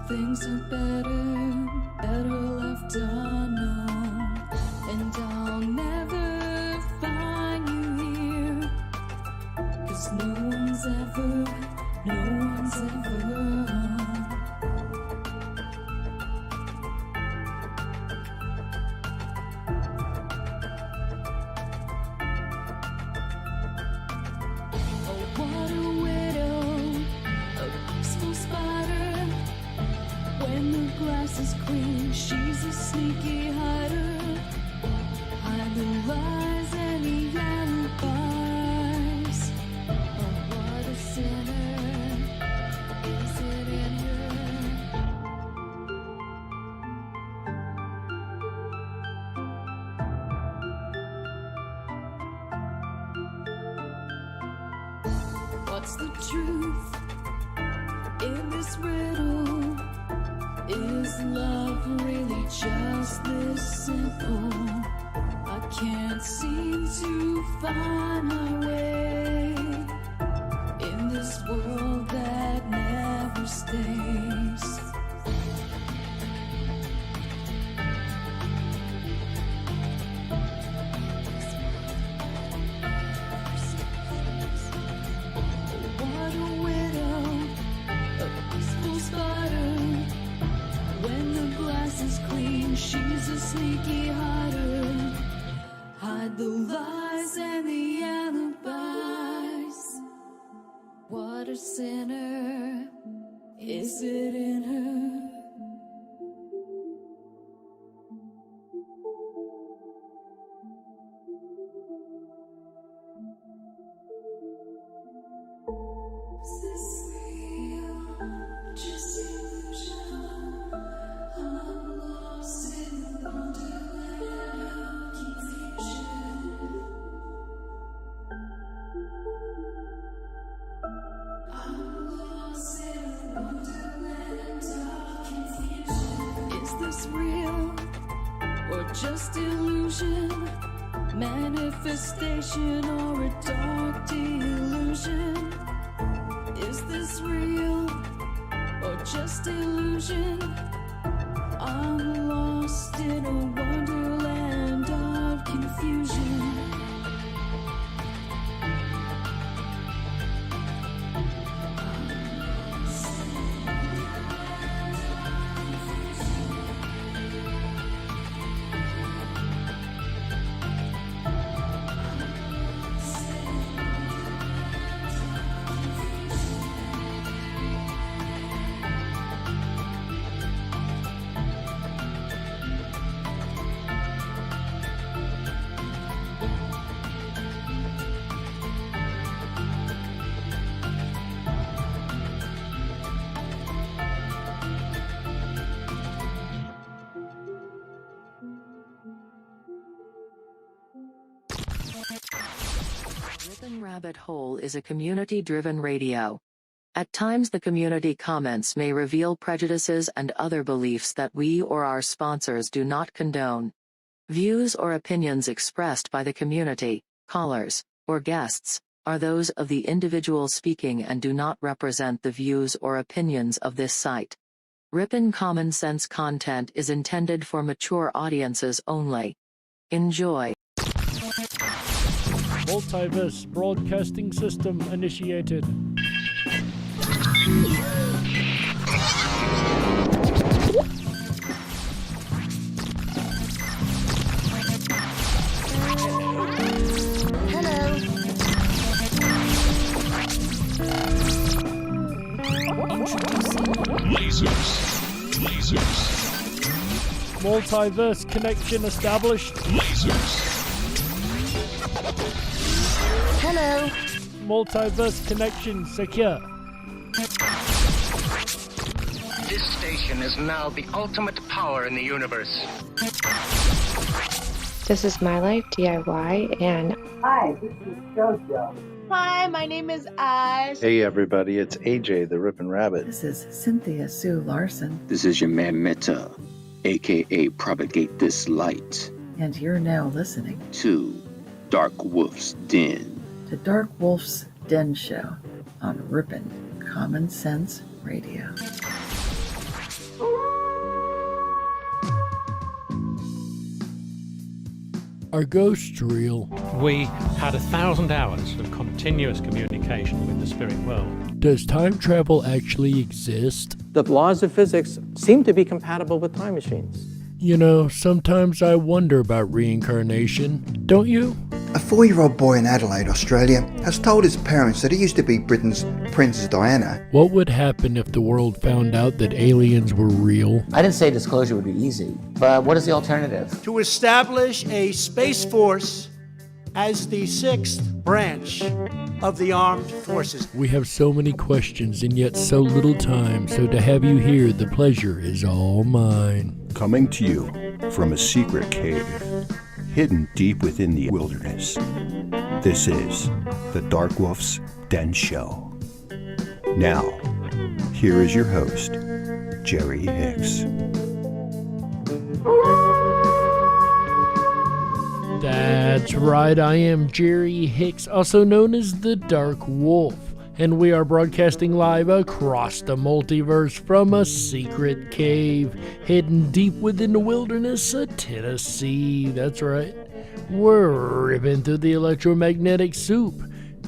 things are better left unknown. And I'll never find you here, 'cause no one's ever Oh, what a widow, a peaceful spider. When the glass is clean, she's a sneaky hider. Hide the lies and the alibis. Oh, what a sinner. Is it in her? What's the truth in this riddle? Is love really just this simple? I can't seem to find my way in this world that never stays. What a widow, a peaceful spider. When the glass is clean, she's a sneaky hider. Hide the lies and the alibis. What a sinner, is it in her? Is this real? Just illusion? I'm lost in the wonderland of confusion. I'm lost in a wonderland of confusion. Is this real or just illusion? Manifestation or a dark delusion? Is this real or just illusion? I'm lost in a wonderland of confusion. Ripon Rabbit Hole is a community-driven radio. At times the community comments may reveal prejudices and other beliefs that we or our sponsors do not condone. Views or opinions expressed by the community, callers, or guests, are those of the individual speaking and do not represent the views or opinions of this site. Ripon Common Sense content is intended for mature audiences only. Enjoy. Multiverse broadcasting system initiated. Lasers. Multiverse connection established. Lasers. Hello. Multiverse connection secure. This station is now the ultimate power in the universe. This is My Life DIY, and Hi, this is JoJo. Hi, my name is Oz. Hey everybody, it's AJ the Ripon Rabbit. This is Cynthia Sue Larson. This is your man Meta, aka Propagate This Light. And you're now listening to Dark Wolf's Den. The Dark Wolf's Den Show on Ripon Common Sense Radio. Are ghosts real? We had 1,000 hours of continuous communication with the spirit world. Does time travel actually exist? The laws of physics seem to be compatible with time machines. You know, sometimes I wonder about reincarnation. Don't you? A 4-year-old boy in Adelaide, Australia, has told his parents that he used to be Britain's Princess Diana. What would happen if the world found out that aliens were real? I didn't say disclosure would be easy, but what is the alternative? To establish a space force as the 6th branch of the armed forces. We have so many questions and yet so little time, so to have you here, the pleasure is all mine. Coming to you from a secret cave, hidden deep within the wilderness. This is the Dark Wolf's Den Show. Now, here is your host, Jerry Hicks. That's right, I am Jerry Hicks, also known as the Dark Wolf, and we are broadcasting live across the multiverse from a secret cave hidden deep within the wilderness of Tennessee. That's right. We're ripping through the electromagnetic soup,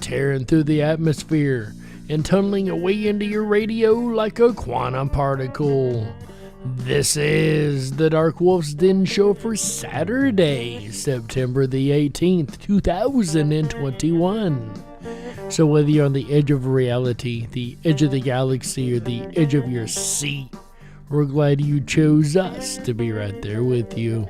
tearing through the atmosphere, and tunneling away into your radio like a quantum particle. This is the Dark Wolf's Den Show for Saturday, September the 18th, 2021. So whether you're on the edge of reality, the edge of the galaxy, or the edge of your seat, we're glad you chose us to be right there with you.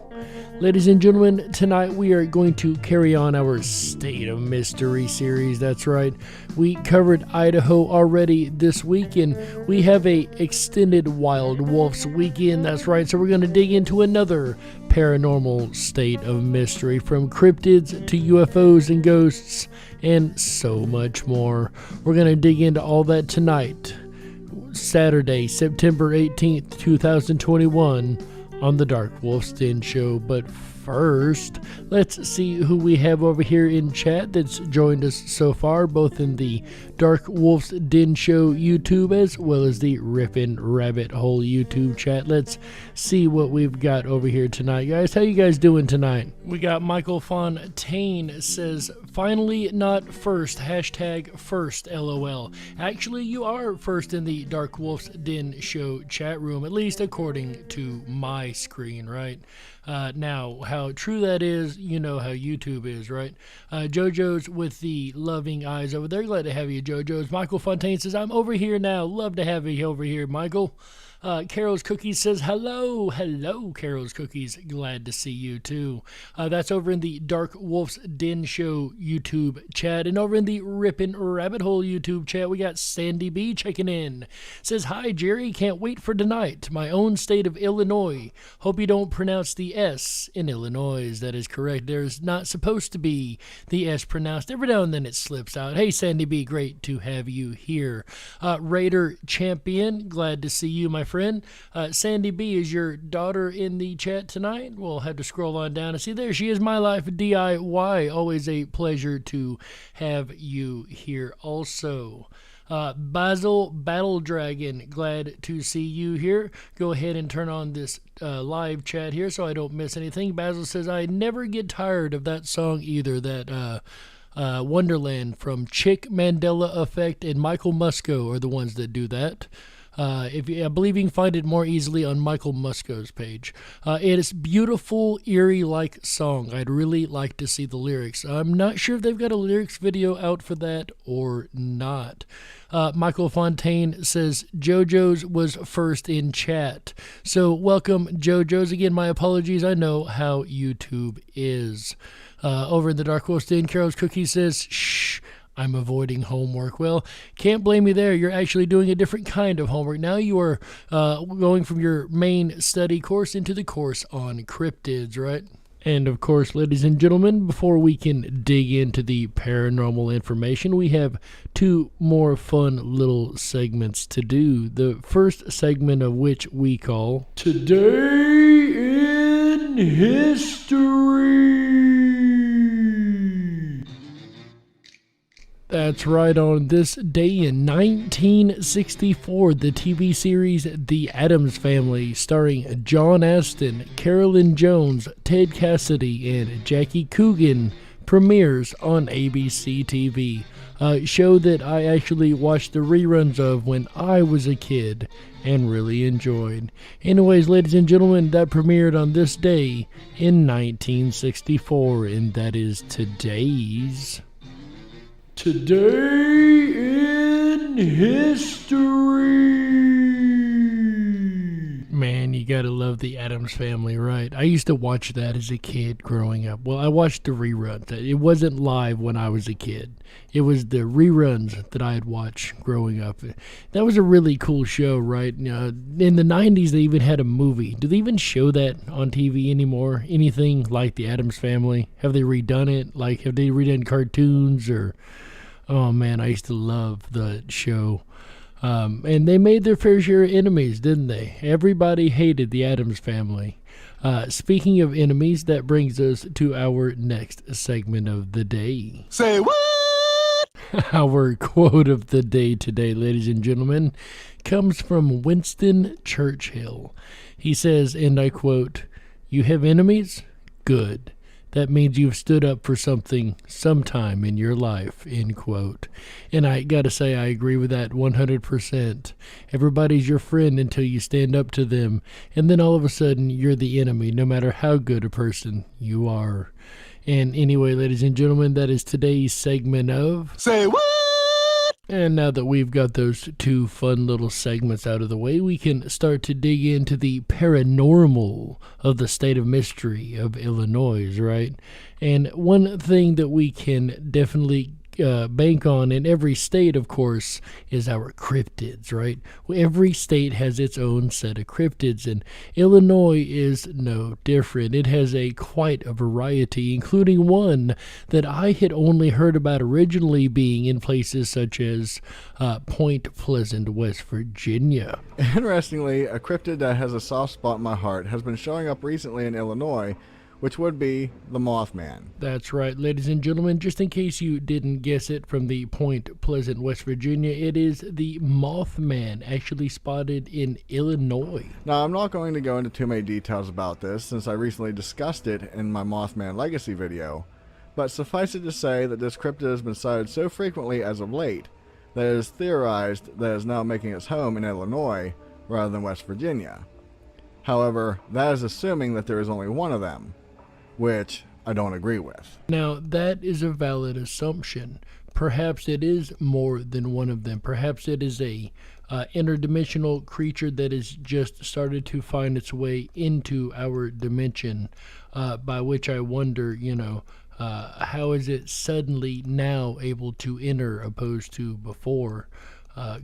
Ladies and gentlemen, tonight we are going to carry on our State of Mystery series. That's right. We covered Idaho already this week, and we have a extended Wild Wolves weekend. That's right. So we're going to dig into another paranormal state of mystery, from cryptids to UFOs and ghosts and so much more. We're going to dig into all that tonight, Saturday, September 18th, 2021. On the Dark Wolf's Den Show. But first, let's see who we have over here in chat that's joined us so far, both in the Dark Wolf's Den Show YouTube as well as the Ripon Rabbit Hole YouTube chat. Let's see what we've got over here tonight, guys. How you guys doing tonight? We got Michael Fontaine says, finally not first, hashtag first, LOL. Actually, you are first in the Dark Wolf's Den Show chat room, at least according to my screen, right? Now, how true that is, you know how YouTube is, right? JoJo's with the loving eyes over there. Glad to have you, JoJo's. Michael Fontaine says, I'm over here now. Love to have you over here, Michael. Carol's Cookies says, hello, Carol's Cookies. Glad to see you too. That's over in the Dark Wolf's Den Show YouTube chat. And over in the Ripon Rabbit Hole YouTube chat, we got Sandy B checking in. Says, hi, Jerry. Can't wait for tonight. My own state of Illinois. Hope you don't pronounce the S in Illinois. That is correct. There's not supposed to be the S pronounced. Every now and then it slips out. Hey, Sandy B, great to have you here. Raider Champion, glad to see you, my friend. Sandy B, is your daughter in the chat tonight? We'll have to scroll on down and see. There she is, My Life DIY. Always a pleasure to have you here also. Basil Battle Dragon, glad to see you here. Go ahead and turn on this live chat here so I don't miss anything. Basil says, I never get tired of that song either, that Wonderland from Chick Mandela Effect and Michael Musco are the ones that do that. I believe you can find it more easily on Michael Musco's page. It is beautiful, eerie-like song. I'd really like to see the lyrics. I'm not sure if they've got a lyrics video out for that or not. Michael Fontaine says, JoJo's was first in chat. So welcome, JoJo's. Again, my apologies. I know how YouTube is. Over in the Dark Wolf's Den, Carol's Cookie says, shh, I'm avoiding homework. Well, can't blame you there. You're actually doing a different kind of homework. Now you are going from your main study course into the course on cryptids, right? And of course, ladies and gentlemen, before we can dig into the paranormal information, we have two more fun little segments to do. The first segment of which we call Today in History. That's right. On this day in 1964, the TV series The Addams Family, starring John Astin, Carolyn Jones, Ted Cassidy, and Jackie Coogan, premieres on ABC TV. A show that I actually watched the reruns of when I was a kid and really enjoyed. Anyways, ladies and gentlemen, that premiered on this day in 1964, and that is today's Today in History. Man, you gotta love the Addams Family, right? I used to watch that as a kid growing up. Well, I watched the reruns. It wasn't live when I was a kid. It was the reruns that I had watched growing up. That was a really cool show, right? In the 90s, they even had a movie. Do they even show that on TV anymore? Anything like the Addams Family? Have they redone it? Like, have they redone cartoons or... Oh man, I used to love the show. And they made their fair share of enemies, didn't they? Everybody hated the Addams Family. Speaking of enemies, that brings us to our next segment of the day. Say what? Our quote of the day today, ladies and gentlemen, comes from Winston Churchill. He says, and I quote, "You have enemies? Good. That means you've stood up for something sometime in your life," end quote. And I gotta say, I agree with that 100%. Everybody's your friend until you stand up to them, and then all of a sudden, you're the enemy, no matter how good a person you are. And anyway, ladies and gentlemen, that is today's segment of... Say what? And now that we've got those two fun little segments out of the way, we can start to dig into the paranormal of the state of mystery of Illinois, right? And one thing that we can definitely bank on in every state, of course, is our cryptids, right? Every state has its own set of cryptids, and Illinois is no different. It has quite a variety, including one that I had only heard about originally being in places such as Point Pleasant, West Virginia. Interestingly, a cryptid that has a soft spot in my heart has been showing up recently in Illinois, which would be the Mothman. That's right, ladies and gentlemen. Just in case you didn't guess it from the Point Pleasant, West Virginia, it is the Mothman, actually spotted in Illinois. Now, I'm not going to go into too many details about this, since I recently discussed it in my Mothman Legacy video, but suffice it to say that this cryptid has been sighted so frequently as of late that it is theorized that it is now making its home in Illinois rather than West Virginia. However, that is assuming that there is only one of them, which I don't agree with. Now, that is a valid assumption. Perhaps it is more than one of them. Perhaps it is a interdimensional creature that has just started to find its way into our dimension, by which I wonder, how is it suddenly now able to enter opposed to before?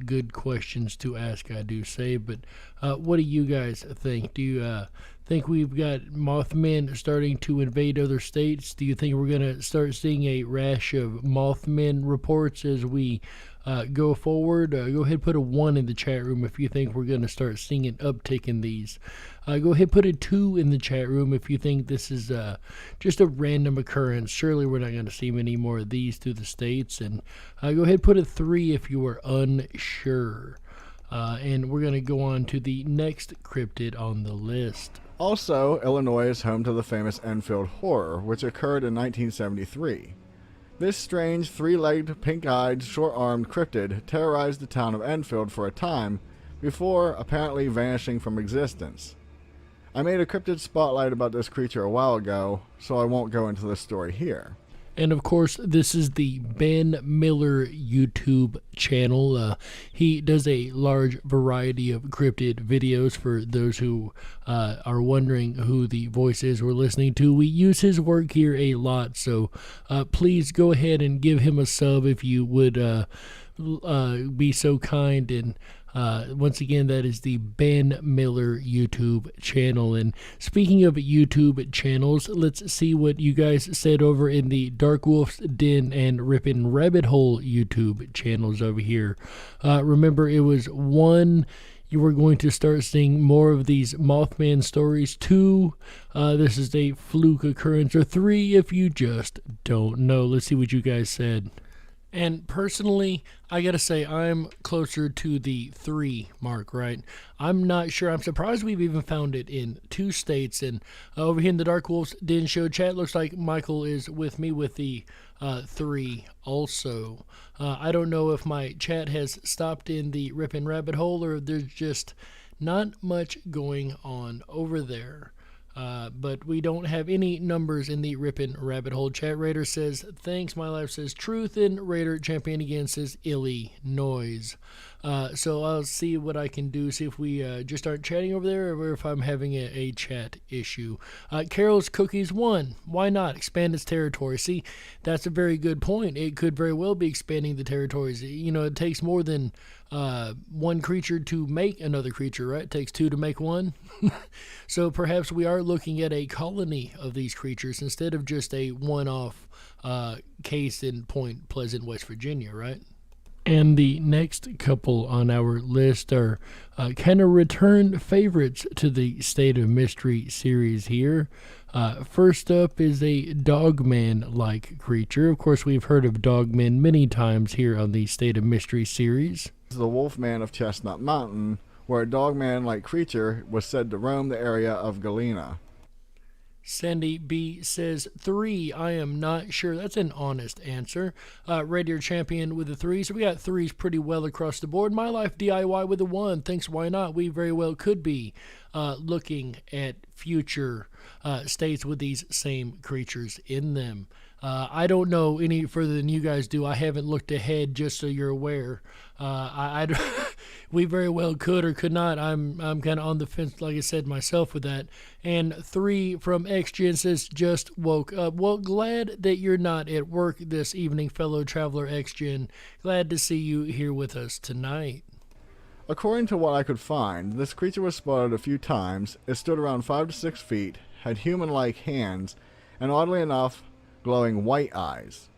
Good questions to ask, I do say. But what do you guys think? Do you think we've got Mothmen starting to invade other states? Do you think we're going to start seeing a rash of Mothmen reports as we go forward? Go ahead and put a 1 in the chat room if you think we're going to start seeing an uptick in these. Go ahead and put a 2 in the chat room if you think this is just a random occurrence. Surely we're not going to see many more of these through the states. And go ahead and put a 3 if you are unsure. And we're going to go on to the next cryptid on the list. Also, Illinois is home to the famous Enfield Horror, which occurred in 1973. This strange, three-legged, pink-eyed, short-armed cryptid terrorized the town of Enfield for a time before apparently vanishing from existence. I made a cryptid spotlight about this creature a while ago, so I won't go into this story here. And of course, this is the Ben Miller YouTube channel. He does a large variety of cryptid videos. For those who are wondering who the voice is we're listening to, we use his work here a lot. So please go ahead and give him a sub if you would be so kind. And once again, that is the Ben Miller YouTube channel. And speaking of YouTube channels, let's see what you guys said over in the Dark Wolf's Den and Ripon Rabbit Hole YouTube channels over here. Remember, it was 1, you were going to start seeing more of these Mothman stories. 2, this is a fluke occurrence. Or 3, if you just don't know. Let's see what you guys said. And personally, I gotta say, I'm closer to the 3 mark, right? I'm not sure. I'm surprised we've even found it in 2 states. And over here in the Dark Wolves Den Show chat, looks like Michael is with me with the 3 also. I don't know if my chat has stopped in the Ripon rabbit hole or if there's just not much going on over there. But we don't have any numbers in the Ripon rabbit hole chat. Raider says, thanks. My life says truth. And Raider Champion again says Illinois. So I'll see what I can do. See if we just start chatting over there or if I'm having a chat issue. Carol's Cookies 1. Why not expand its territory? See, that's a very good point. It could very well be expanding the territories. You know, it takes more than one creature to make another creature, right? It takes 2 to make 1. So perhaps we are looking at a colony of these creatures instead of just a one-off case in Point Pleasant, West Virginia, right? And the next couple on our list are kind of return favorites to the State of Mystery series here. First up is a Dogman-like creature. Of course, we've heard of Dogmen many times here on the State of Mystery series. The Wolfman of Chestnut Mountain, where a Dogman-like creature was said to roam the area of Galena. Sandy B says 3. I am not sure. That's an honest answer. Radio Champion with a 3. So we got 3s pretty well across the board. My Life DIY with a 1. Thanks. Why not? We very well could be looking at future states with these same creatures in them. I don't know any further than you guys do. I haven't looked ahead, just so you're aware. We very well could or could not. I'm kind of on the fence, like I said myself, with that. And 3 from XGen says, just woke up. Well, glad that you're not at work this evening, fellow traveler XGen. Glad to see you here with us tonight. According to what I could find, this creature was spotted a few times. It stood around 5 to 6 feet, had human-like hands, and oddly enough, glowing white eyes.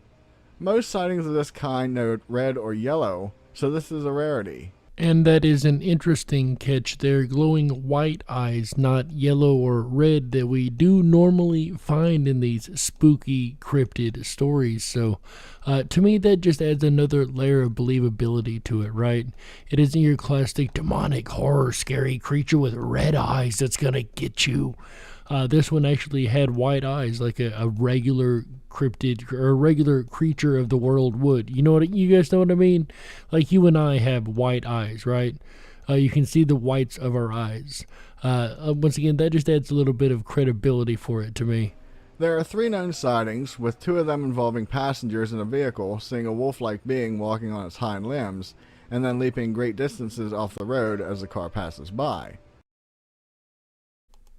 Most sightings of this kind note red or yellow, so this is a rarity. And that is an interesting catch there, glowing white eyes, not yellow or red that we do normally find in these spooky cryptid stories. So to me, that just adds another layer of believability to it, right? It isn't your classic demonic horror scary creature with red eyes that's gonna get you. This one actually had white eyes like a regular cryptid or a regular creature of the world would. You guys know what I mean? Like you and I have white eyes, right? You can see the whites of our eyes. Once again, that just adds a little bit of credibility for it to me. There are 3 known sightings, with 2 of them involving passengers in a vehicle seeing a wolf-like being walking on its hind limbs and then leaping great distances off the road as the car passes by.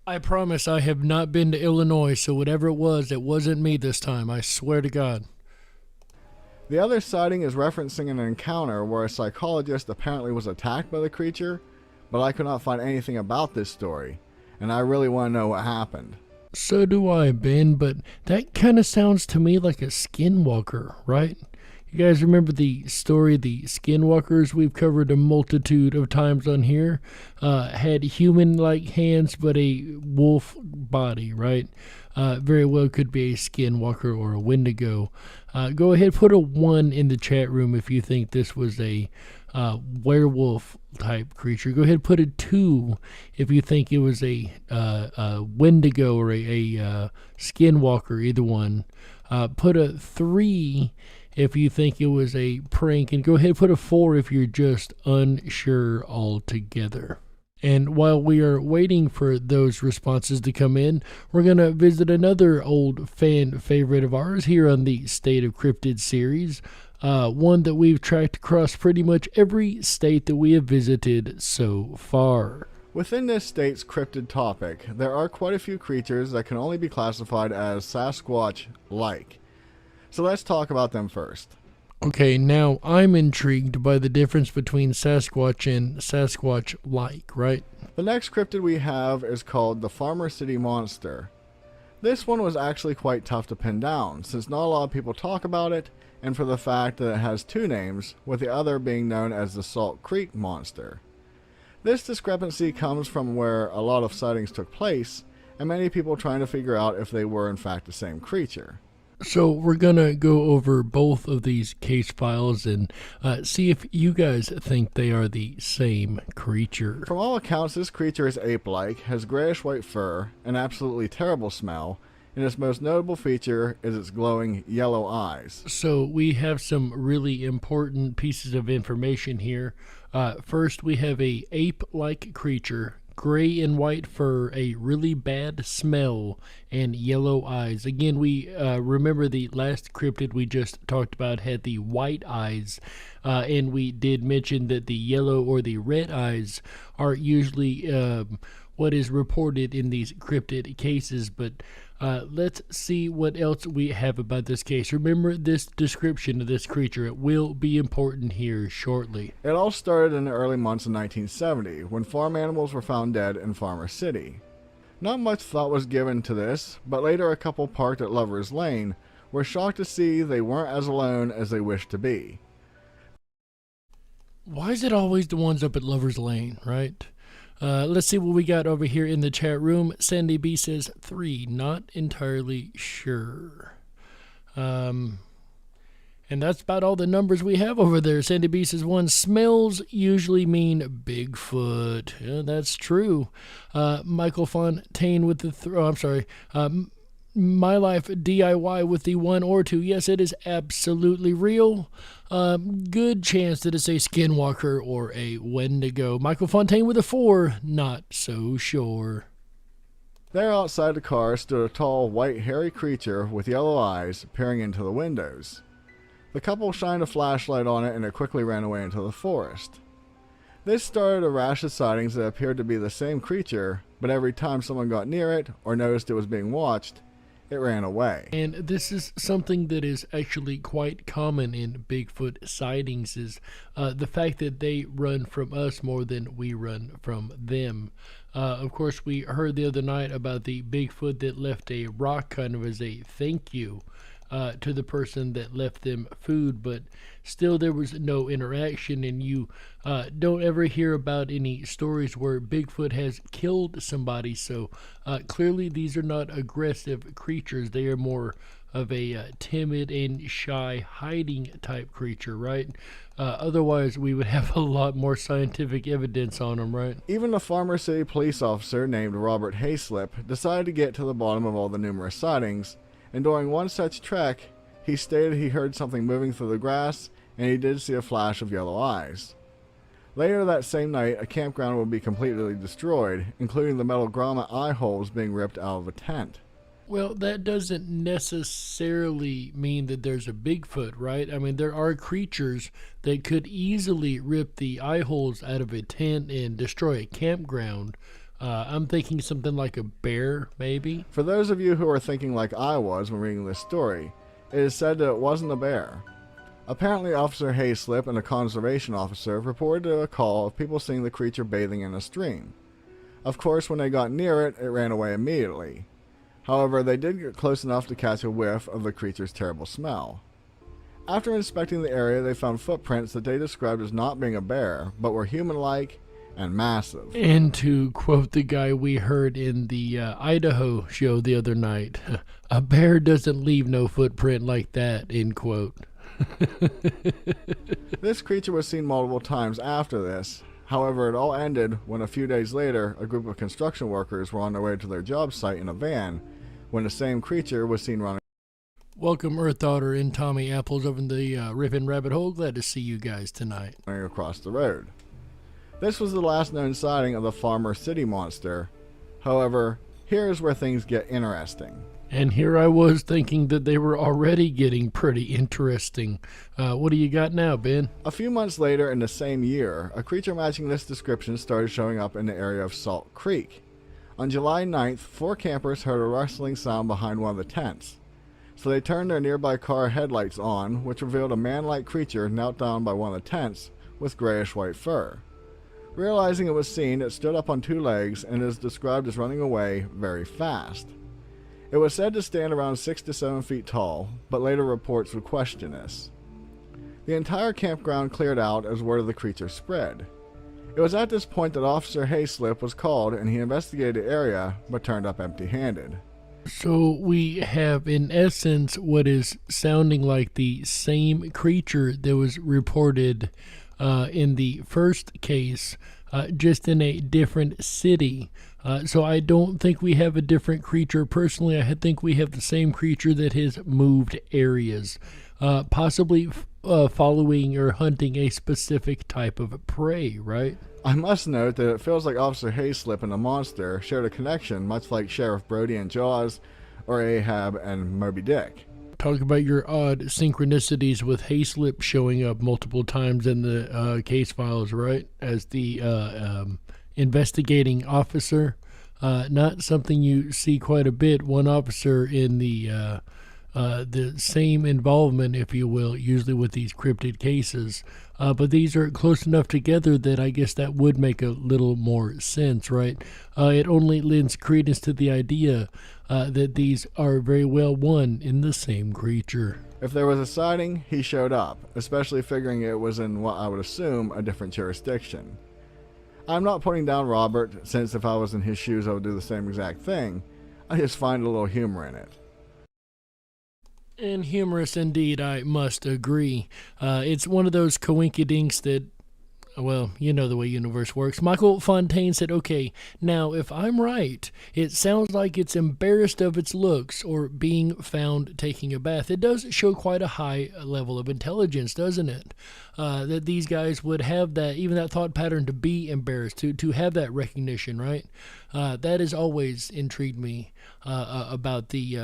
I promise I have not been to Illinois, so whatever it wasn't me this time. I swear to God. The other sighting is referencing an encounter where a psychologist apparently was attacked by the creature, but I could not find anything about this story, and I really want to know what happened. So do I, Ben, but that kind of sounds to me like a skinwalker, right? You guys remember the story, the skinwalkers we've covered a multitude of times on here? Had human-like hands, but a wolf body, right? Very well could be a skinwalker or a wendigo. Go ahead, put a 1 in the chat room if you think this was a werewolf-type creature. Go ahead, put a 2 if you think it was a wendigo or a skinwalker, either one. Put a 3 if you think it was a prank, and go ahead and put a 4 if you're just unsure altogether. And while we are waiting for those responses to come in, we're going to visit another old fan favorite of ours here on the State of Cryptid series, one that we've tracked across pretty much every state that we have visited so far. Within this state's cryptid topic, there are quite a few creatures that can only be classified as Sasquatch-like. So let's talk about them first. Okay, now I'm intrigued by the difference between Sasquatch and Sasquatch-like, right? The next cryptid we have is called the Farmer City Monster. This one was actually quite tough to pin down, since not a lot of people talk about it, and for the fact that it has 2 names, with the other being known as the Salt Creek Monster. This discrepancy comes from where a lot of sightings took place, and many people trying to figure out if they were in fact the same creature. So we're gonna go over both of these case files and see if you guys think they are the same creature. From all accounts, this creature is ape-like, has grayish-white fur, an absolutely terrible smell, and its most notable feature is its glowing yellow eyes. So we have some really important pieces of information here. First, we have a ape-like creature, gray and white fur, a really bad smell, and yellow eyes. Again, we remember the last cryptid we just talked about had the white eyes, and we did mention that the yellow or the red eyes are usually what is reported in these cryptid cases, but let's see what else we have about this case. Remember this description of this creature. It will be important here shortly. It all started in the early months of 1970 when farm animals were found dead in Farmer City. Not much thought was given to this, but later a couple parked at Lover's Lane were shocked to see they weren't as alone as they wished to be. Why is it always the ones up at Lover's Lane, right? Let's see what we got over here in the chat room. Sandy B says 3, not entirely sure. And that's about all the numbers we have over there. Sandy B says 1, smells usually mean Bigfoot. Yeah, that's true. Michael Fontaine with the My Life DIY with the 1 or 2. Yes, it is absolutely real. Good chance that it's a skinwalker or a Wendigo. Michael Fontaine with a 4. Not so sure. There outside the car stood a tall, white, hairy creature with yellow eyes peering into the windows. The couple shined a flashlight on it and it quickly ran away into the forest. This started a rash of sightings that appeared to be the same creature, but every time someone got near it or noticed it was being watched, it ran away. And this is something that is actually quite common in Bigfoot sightings, is the fact that they run from us more than we run from them. Of course, we heard the other night about the Bigfoot that left a rock kind of as a thank you to the person that left them food, but still there was no interaction, and you don't ever hear about any stories where Bigfoot has killed somebody. So clearly these are not aggressive creatures. They are more of a timid and shy hiding type creature, right? Otherwise we would have a lot more scientific evidence on them, right? Even a Farmer City police officer named Robert Hayslip decided to get to the bottom of all the numerous sightings, and during one such trek, he stated he heard something moving through the grass, and he did see a flash of yellow eyes. Later that same night, a campground would be completely destroyed, including the metal grommet eye holes being ripped out of a tent. Well, that doesn't necessarily mean that there's a Bigfoot, right? I mean, there are creatures that could easily rip the eye holes out of a tent and destroy a campground. I'm thinking something like a bear, maybe. For those of you who are thinking like I was when reading this story, it is said that it wasn't a bear. Apparently, Officer Hayslip and a conservation officer reported a call of people seeing the creature bathing in a stream. Of course, when they got near it, it ran away immediately. However, they did get close enough to catch a whiff of the creature's terrible smell. After inspecting the area, they found footprints that they described as not being a bear, but were human-like and massive. And to quote the guy we heard in the Idaho show the other night, a bear doesn't leave no footprint like that, end quote. This creature was seen multiple times after this. However, it all ended when a few days later, a group of construction workers were on their way to their job site in a van, when the same creature was seen running. Welcome, Earth Daughter and Tommy Apples over in the Ripon Rabbit Hole. Glad to see you guys tonight. Across the road. This was the last known sighting of the Farmer City monster. However, here's where things get interesting. And here I was thinking that they were already getting pretty interesting. What do you got now, Ben? A few months later in the same year, a creature matching this description started showing up in the area of Salt Creek. On July 9th, 4 campers heard a rustling sound behind one of the tents. So they turned their nearby car headlights on, which revealed a man-like creature knelt down by one of the tents with grayish white fur. Realizing it was seen, it stood up on 2 legs and is described as running away very fast. It was said to stand around 6 to 7 feet tall, but later reports would question this. The entire campground cleared out as word of the creature spread. It was at this point that Officer Hayslip was called and he investigated the area, but turned up empty-handed. So we have, in essence, what is sounding like the same creature that was reported in the first case, just in a different city. So I don't think we have a different creature. Personally, I think we have the same creature that has moved areas, possibly following or hunting a specific type of prey, right? I must note that it feels like Officer Hayslip and the monster shared a connection, much like Sheriff Brody and Jaws, or Ahab and Moby Dick. Talk about your odd synchronicities with Hayslip showing up multiple times in the case files, right? As the investigating officer. Not something you see quite a bit. One officer in the same involvement, if you will, usually with these cryptid cases. But these are close enough together that I guess that would make a little more sense, right? It only lends credence to the idea that these are very well one in the same creature. If there was a sighting, he showed up, especially figuring it was in what I would assume a different jurisdiction. I'm not putting down Robert, since if I was in his shoes I would do the same exact thing. I just find a little humor in it. And humorous indeed, I must agree. It's one of those coinkydinks that, well, you know the way universe works. Michael Fontaine said, okay, now if I'm right, it sounds like it's embarrassed of its looks or being found taking a bath. It does show quite a high level of intelligence, doesn't it? That these guys would have that, even that thought pattern to be embarrassed, to have that recognition, right? That has always intrigued me about the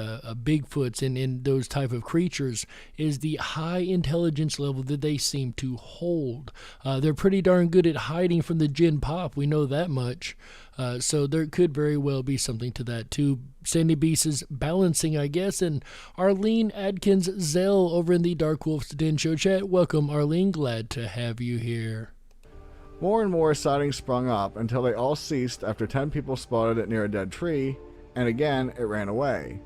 Bigfoots and those type of creatures, is the high intelligence level that they seem to hold. They're pretty darn good at hiding from the gin pop, we know that much. So there could very well be something to that too. Sandy Beast is balancing, I guess. And Arlene Adkins Zell over in the Dark Wolf's Den Show chat. Welcome, Arlene. Glad to have you here. More and more sightings sprung up until they all ceased after 10 people spotted it near a dead tree, and again it ran away.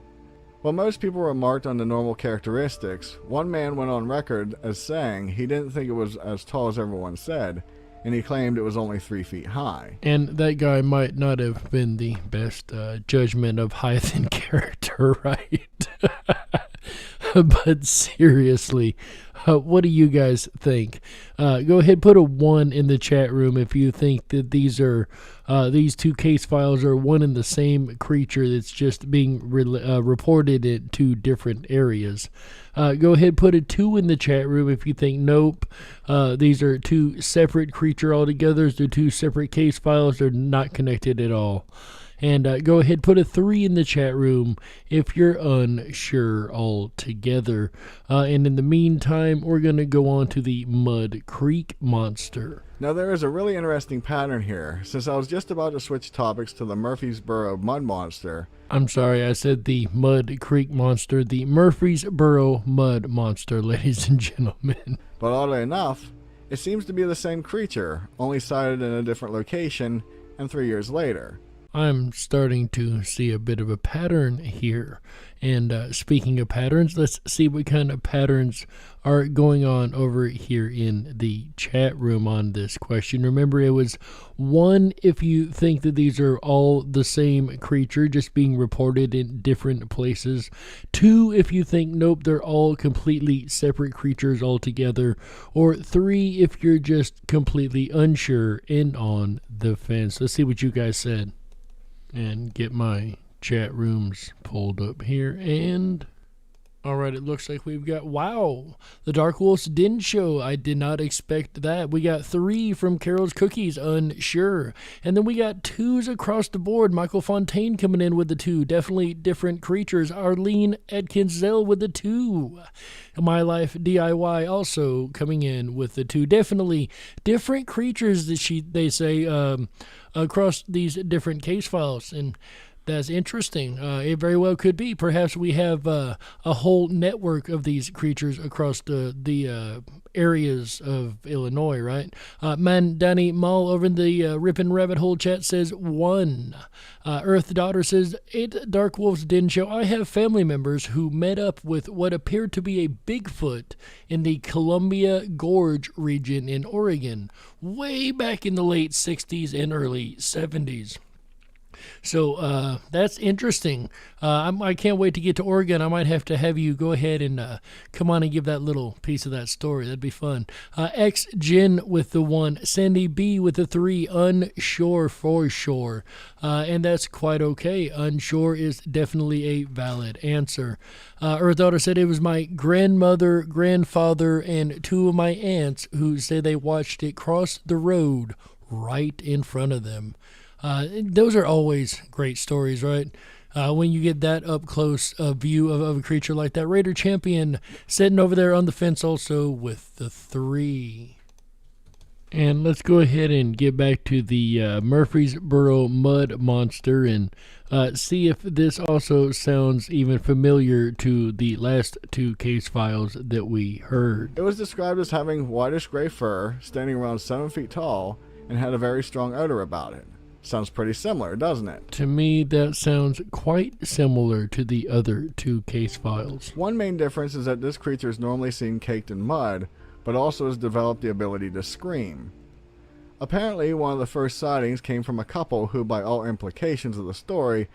While most people remarked on the normal characteristics, one man went on record as saying he didn't think it was as tall as everyone said, and he claimed it was only 3 feet high. And that guy might not have been the best judgment of height and character, right? But seriously, what do you guys think? Go ahead, put a 1 in the chat room if you think that these two case files are one and the same creature that's just being reported in 2 different areas. Go ahead, put a 2 in the chat room if you think nope, these are 2 separate creature altogether. They're 2 separate case files. They're not connected at all. And go ahead, put a 3 in the chat room if you're unsure altogether. And in the meantime, we're going to go on to the Mud Creek Monster. Now there is a really interesting pattern here, since I was just about to switch topics to the Murfreesboro Mud Monster. I'm sorry, I said the Mud Creek Monster, the Murfreesboro Mud Monster, ladies and gentlemen. But oddly enough, it seems to be the same creature, only sighted in a different location, and 3 years later. I'm starting to see a bit of a pattern here. And speaking of patterns, let's see what kind of patterns are going on over here in the chat room on this question. Remember, it was 1 if you think that these are all the same creature, just being reported in different places. 2 if you think, nope, they're all completely separate creatures altogether. Or 3 if you're just completely unsure and on the fence. Let's see what you guys said. And get my chat rooms pulled up here. And alright, it looks like we've got, wow, the Dark Wolf's Den Show. I did not expect that. We got 3 from Carol's Cookies, unsure. And then we got 2s across the board. Michael Fontaine coming in with the 2. Definitely different creatures. Arlene Adkins Zell with the 2. My Life DIY also coming in with the 2. Definitely different creatures that they say across these different case files. And that's interesting. It very well could be. Perhaps we have a whole network of these creatures across the areas of Illinois, right? Danny Mall over in the Ripon Rabbit Hole chat says 1. Earth Daughter says 8 Dark Wolf's Den Show. I have family members who met up with what appeared to be a Bigfoot in the Columbia Gorge region in Oregon, way back in the late 60s and early 70s. So that's interesting. I can't wait to get to Oregon. I might have you go ahead and come on and give that little piece of that story. That'd be fun. X Jen with the 1, Sandy B with the 3, unsure for sure. And that's quite okay. Unsure is definitely a valid answer. Earth Daughter said it was my grandmother, grandfather, and 2 of my aunts who say they watched it cross the road right in front of them. Those are always great stories, right? When you get that up close view of a creature like that. Raider Champion sitting over there on the fence also with the 3. And let's go ahead and get back to the Murfreesboro Mud Monster and see if this also sounds even familiar to the last 2 case files that we heard. It was described as having whitish gray fur, standing around 7 feet tall, and had a very strong odor about it. Sounds pretty similar, doesn't it? To me, that sounds quite similar to the other 2 case files. One main difference is that this creature is normally seen caked in mud, but also has developed the ability to scream. Apparently, one of the first sightings came from a couple who, by all implications of the story,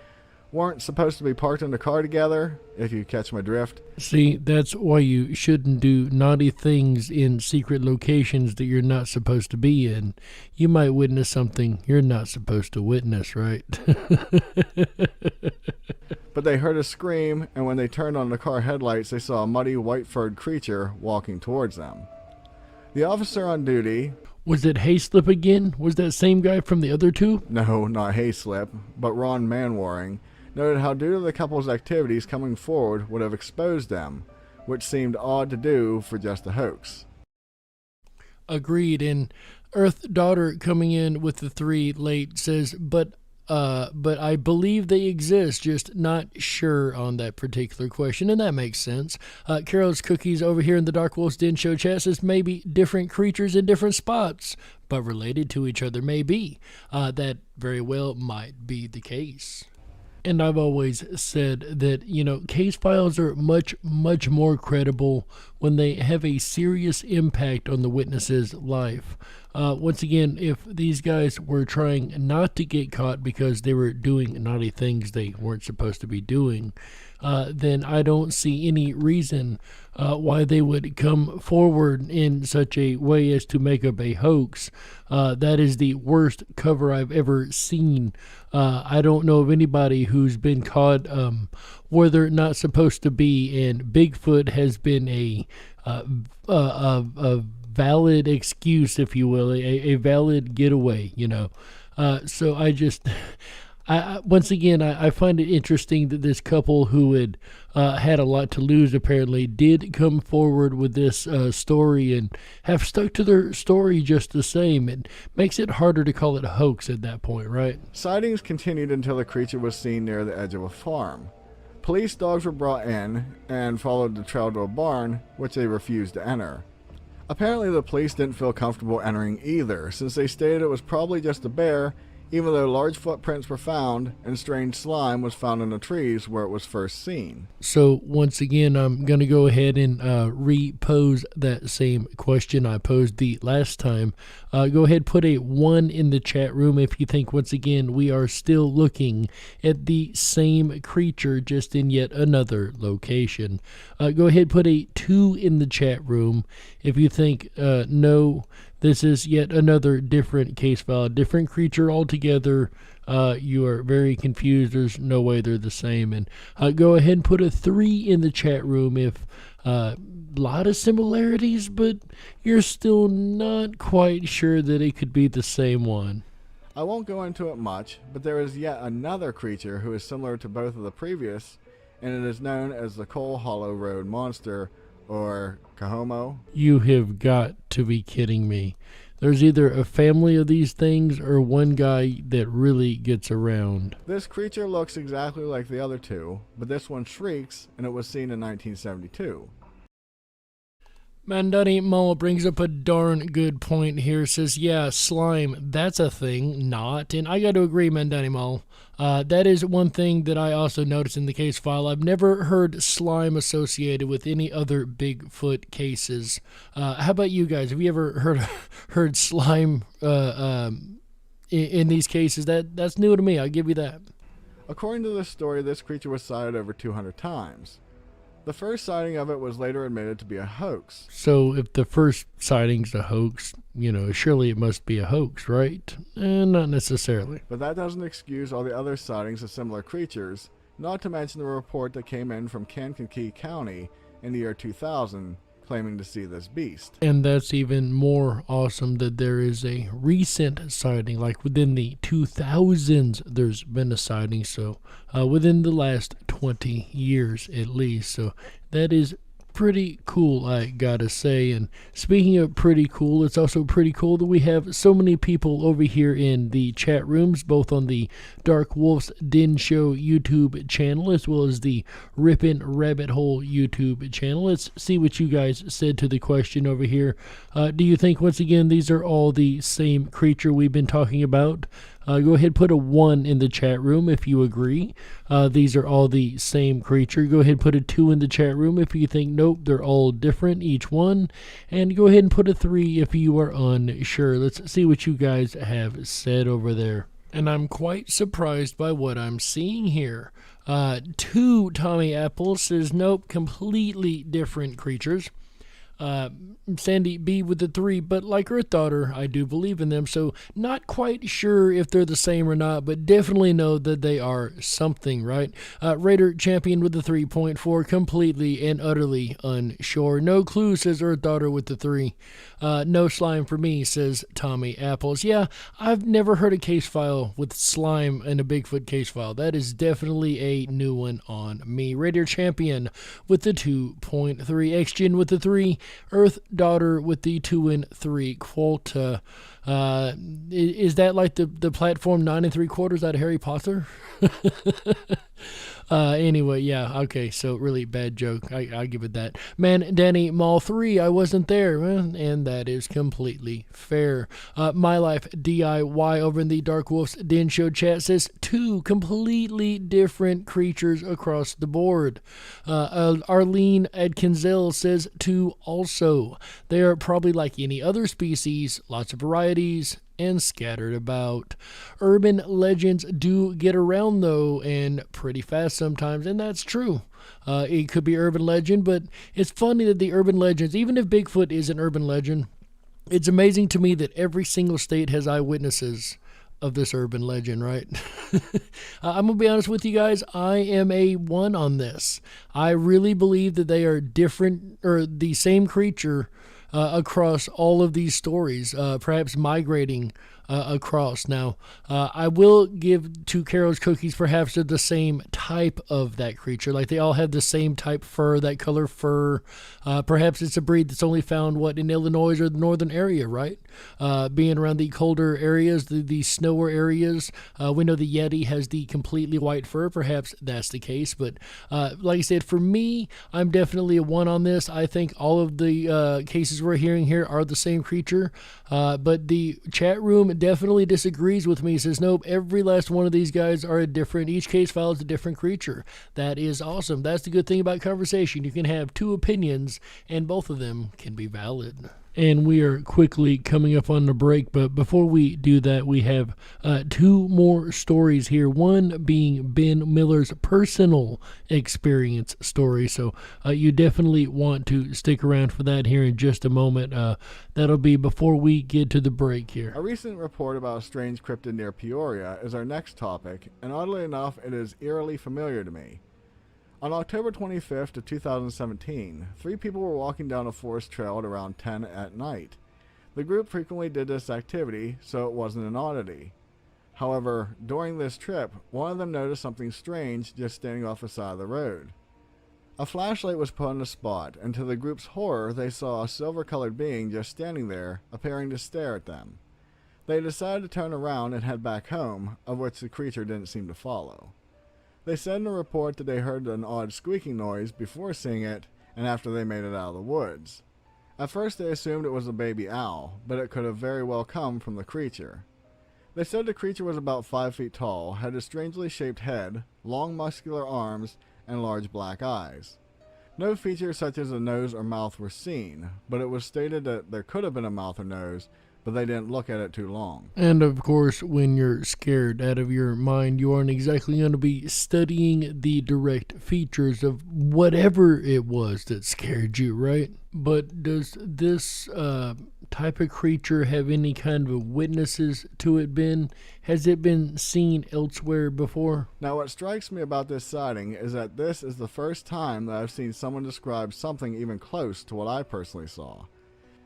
weren't supposed to be parked in the car together, if you catch my drift. See, that's why you shouldn't do naughty things in secret locations that you're not supposed to be in. You might witness something you're not supposed to witness, right? But they heard a scream, and when they turned on the car headlights, they saw a muddy, white-furred creature walking towards them. The officer on duty... Was it Hayslip again? Was that same guy from the other 2? No, not Hayslip, but Ron Manwaring, noted how due to the couple's activities coming forward would have exposed them, which seemed odd to do for just a hoax. Agreed, and Earth Daughter coming in with the 3 late says, but I believe they exist, just not sure on that particular question, and that makes sense. Carol's Cookies over here in the Dark Wolf's Den Show chat says maybe different creatures in different spots, but related to each other may be. That very well might be the case. And I've always said that, case files are much, much more credible when they have a serious impact on the witness's life. Once again, if these guys were trying not to get caught because they were doing naughty things they weren't supposed to be doing, then I don't see any reason why they would come forward in such a way as to make up a hoax. That is the worst cover I've ever seen. I don't know of anybody who's been caught where they're not supposed to be, and Bigfoot has been a valid excuse, if you will, a valid getaway, So once again, I find it interesting that this couple who had had a lot to lose apparently did come forward with this story and have stuck to their story just the same. It makes it harder to call it a hoax at that point, right? Sightings continued until the creature was seen near the edge of a farm. Police dogs were brought in and followed the trail to a barn, which they refused to enter. Apparently the police didn't feel comfortable entering either, since they stated it was probably just a bear, even though large footprints were found and strange slime was found in the trees where it was first seen. So once again, I'm going to go ahead and repose that same question I posed the last time. Go ahead, put a 1 in the chat room if you think, once again, we are still looking at the same creature, just in yet another location. Go ahead, put a 2 in the chat room if you think, no, this is yet another different case file, different creature altogether. You are very confused. There's no way they're the same. And go ahead and put a 3 in the chat room if a lot of similarities, but you're still not quite sure that it could be the same one. I won't go into it much, but there is yet another creature who is similar to both of the previous, and it is known as the Coal Hollow Road Monster, or Cohomo. You have got to be kidding me. There's either a family of these things or one guy that really gets around. This creature looks exactly like the other 2, but this one shrieks, and it was seen in 1972. Mandani Mall brings up a darn good point here. Says, yeah, slime, that's a thing, not. And I got to agree, Mandani Mall. That is one thing that I also noticed in the case file. I've never heard slime associated with any other Bigfoot cases. How about you guys? Have you ever heard slime in these cases. That's new to me. I'll give you that. According to this story, this creature was sighted over 200 times. The first sighting of it was later admitted to be a hoax. So if the first sighting's a hoax, surely it must be a hoax, right? Not necessarily. But that doesn't excuse all the other sightings of similar creatures, not to mention the report that came in from Kankakee County in the year 2000 claiming to see this beast. And that's even more awesome that there is a recent sighting, like within the 2000s there's been a sighting, so within the last 20 years at least. So that is pretty cool, I gotta say. And speaking of pretty cool, it's also pretty cool that we have so many people over here in the chat rooms, both on the Dark Wolf's Den Show YouTube channel as well as the Ripon Rabbit Hole YouTube channel. Let's see what you guys said to the question over here. Do you think, once again, these are all the same creature we've been talking about? Go ahead, put a 1 in the chat room if you agree. These are all the same creature. Go ahead, put a 2 in the chat room if you think, nope, they're all different, each one. And go ahead and put a 3 if you are unsure. Let's see what you guys have said over there. And I'm quite surprised by what I'm seeing here. 2 Tommy Apple says, nope, completely different creatures. Sandy B with the 3, but like Earth Daughter, I do believe in them, so not quite sure if they're the same or not, but definitely know that they are something, right? Raider Champion with the 3.4, completely and utterly unsure. No clue, says Earth Daughter with the 3. No slime for me, says Tommy Apples. Yeah, I've never heard a case file with slime and a Bigfoot case file. That is definitely a new one on me. Raider Champion with the 2.3, X-Gen with the 3, Earth Daughter with the 2 and 3 quota. Is that like the platform 9 3/4 out of Harry Potter? Anyway, yeah, okay, so really bad joke. I give it that. Man, Danny Mall 3, I wasn't there, and that is completely fair. My Life DIY over in the Dark Wolf's Den Show chat says 2 completely different creatures across the board. Arlene Adkinzel says 2 also. They are probably like any other species, lots of varieties, and scattered about. Urban legends do get around though, and pretty fast sometimes, and that's true. It could be urban legend, but it's funny that the urban legends, even if Bigfoot is an urban legend, it's amazing to me that every single state has eyewitnesses of this urban legend, right? I'm gonna be honest with you guys, I am a 1 on this. I really believe that they are different, or the same creature across all of these stories, perhaps migrating across. Now, I will give to Carol's Cookies, perhaps they're the same type of that creature. Like they all have the same type fur, that color fur. Perhaps it's a breed that's only found, in Illinois or the northern area, right? Being around the colder areas, the snowier areas. We know the Yeti has the completely white fur. Perhaps that's the case. But like I said, for me, I'm definitely a 1 on this. I think all of the cases we're hearing here are the same creature. But the chat room definitely disagrees with me. Says, nope, every last one of these guys are each case file is a different creature. That is awesome. That's the good thing about conversation. You can have 2 opinions and both of them can be valid. And we are quickly coming up on the break, but before we do that, we have 2 more stories here. One being Ben Miller's personal experience story, so you definitely want to stick around for that here in just a moment. That'll be before we get to the break here. A recent report about a strange cryptid near Peoria is our next topic, and oddly enough, it is eerily familiar to me. On October 25th of 2017, 3 people were walking down a forest trail at around 10 at night. The group frequently did this activity, so it wasn't an oddity. However, during this trip, one of them noticed something strange just standing off the side of the road. A flashlight was put on the spot, and to the group's horror, they saw a silver-colored being just standing there, appearing to stare at them. They decided to turn around and head back home, of which the creature didn't seem to follow. They said in a report that they heard an odd squeaking noise before seeing it and after they made it out of the woods. At first they assumed it was a baby owl, but it could have very well come from the creature. They said the creature was about 5 feet tall, had a strangely shaped head, long muscular arms, and large black eyes. No features such as a nose or mouth were seen, but it was stated that there could have been a mouth or nose, but they didn't look at it too long. And of course, when you're scared out of your mind, you aren't exactly going to be studying the direct features of whatever it was that scared you, right? But does this type of creature have any kind of witnesses to it been? Has it been seen elsewhere before? Now, what strikes me about this sighting is that this is the first time that I've seen someone describe something even close to what I personally saw.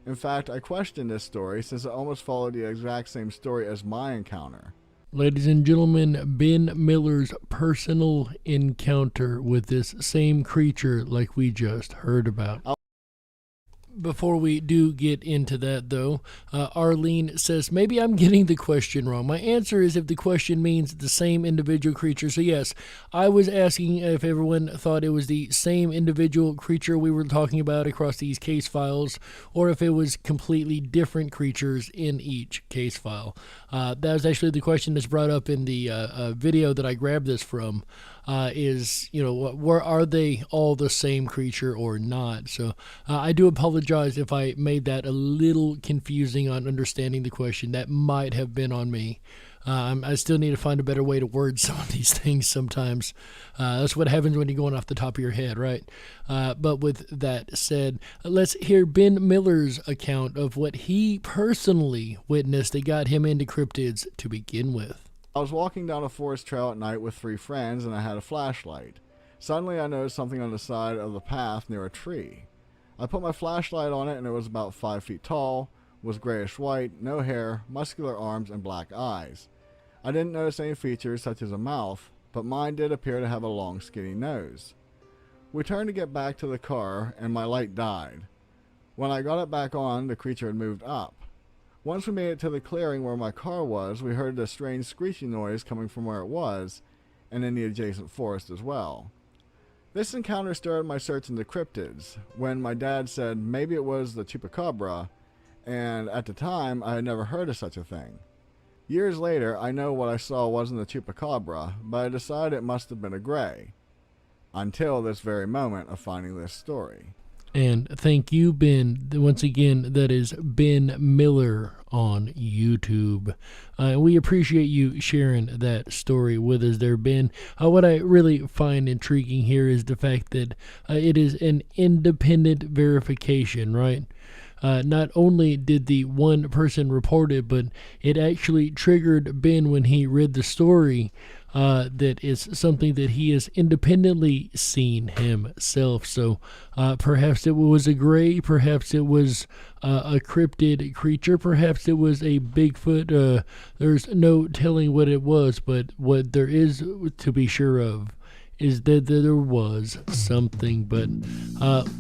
In fact, I questioned this story since it almost followed the exact same story as my encounter. Ladies and gentlemen, Ben Miller's personal encounter with this same creature like we just heard about. Before we do get into that, though, Arlene says, maybe I'm getting the question wrong. My answer is if the question means the same individual creature. So yes, I was asking if everyone thought it was the same individual creature we were talking about across these case files, or if it was completely different creatures in each case file. That was actually the question that's brought up in the video that I grabbed this from. Is, you know, where are they all the same creature or not? So I do apologize if I made that a little confusing on understanding the question. That might have been on me. I still need to find a better way to word some of these things sometimes. That's what happens when you're going off the top of your head, right? But with that said, let's hear Ben Miller's account of what he personally witnessed that got him into cryptids to begin with. I was walking down a forest trail at night with 3 friends and I had a flashlight. Suddenly I noticed something on the side of the path near a tree. I put my flashlight on it and it was about 5 feet tall, was grayish white, no hair, muscular arms, and black eyes. I didn't notice any features such as a mouth, but mine did appear to have a long skinny nose. We turned to get back to the car and my light died. When I got it back on, the creature had moved up. Once we made it to the clearing where my car was, we heard a strange screeching noise coming from where it was, and in the adjacent forest as well. This encounter started my search into cryptids, when my dad said maybe it was the chupacabra, and at the time I had never heard of such a thing. Years later, I know what I saw wasn't a chupacabra, but I decided it must have been a gray, until this very moment of finding this story. And thank you, Ben. Once again, that is Ben Miller on YouTube. We appreciate you sharing that story with us there, Ben. What I really find intriguing here is the fact that it is an independent verification, right? Not only did the one person report it, but it actually triggered Ben when he read the story. That is something that he has independently seen himself. So perhaps it was a gray, perhaps it was a cryptid creature, perhaps it was a Bigfoot. There's no telling what it was, but what there is to be sure of is that there was something. But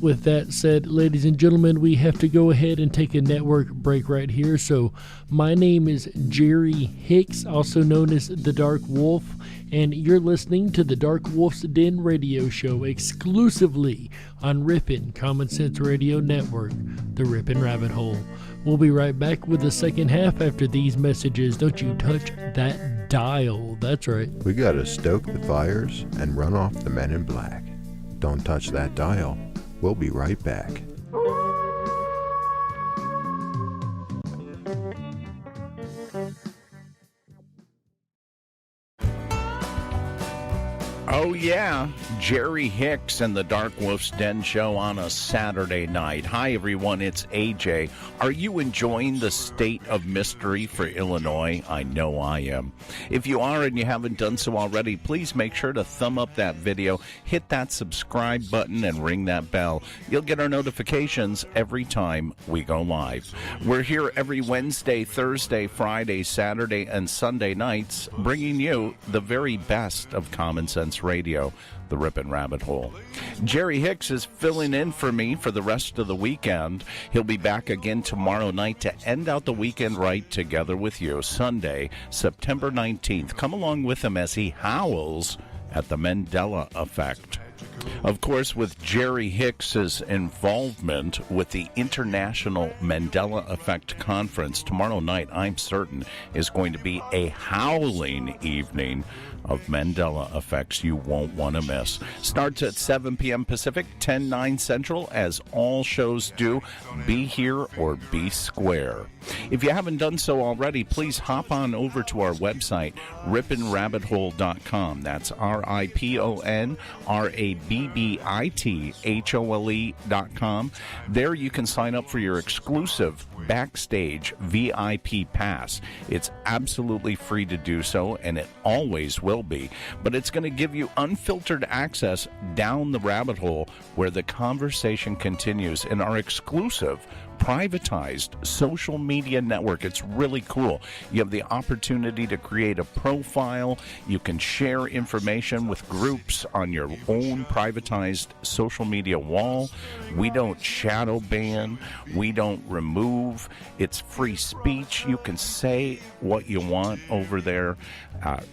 with that said, ladies and gentlemen, we have to go ahead and take a network break right here. So my name is Jerry Hicks, also known as The Dark Wolf, and you're listening to the Dark Wolf's Den radio show exclusively on Ripon Common Sense Radio Network, the Ripon Rabbit Hole. We'll be right back with the second half after these messages. Don't you touch that dial. That's right. We gotta stoke the fires and run off the men in black. Don't touch that dial. We'll be right back. Oh yeah, Jerry Hicks and the Dark Wolf's Den show on a Saturday night. Hi everyone, it's AJ. Are you enjoying the state of mystery for Illinois? I know I am. If you are and you haven't done so already, please make sure to thumb up that video, hit that subscribe button, and ring that bell. You'll get our notifications every time we go live. We're here every Wednesday, Thursday, Friday, Saturday, and Sunday nights, bringing you the very best of Common Sense Radio, the Ripon Rabbit Hole. Jerry Hicks is filling in for me for the rest of the weekend. He'll be back again tomorrow night to end out the weekend right together with you, Sunday, September 19th. Come along with him as he howls at the Mandela Effect. Of course, with Jerry Hicks's involvement with the International Mandela Effect Conference, tomorrow night, I'm certain, is going to be a howling evening of Mandela effects you won't want to miss. Starts at 7 p.m. Pacific, 10/9 Central, as all shows do. Be here or be square. If you haven't done so already, please hop on over to our website, riponrabbithole.com. That's RIPONRABBITHOLE.com. There you can sign up for your exclusive Backstage VIP pass. It's absolutely free to do so, and it always will be. But it's going to give you unfiltered access down the rabbit hole where the conversation continues in our exclusive privatized social media network. It's really cool. You have the opportunity to create a profile. You can share information with groups on your own privatized social media wall. We don't shadow ban. We don't remove. It's free speech. You can say what you want over there.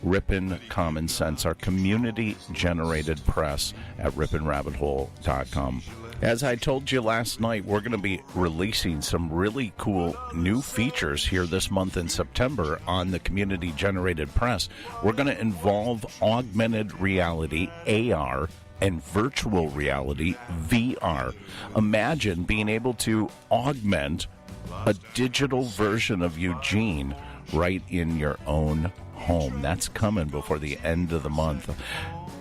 Ripon Common Sense, our community-generated press at riponrabbithole.com. As I told you last night, we're going to be releasing some really cool new features here this month in September on the community-generated press. We're going to involve augmented reality, AR, and virtual reality, VR. Imagine being able to augment a digital version of Eugene right in your own home. That's coming before the end of the month.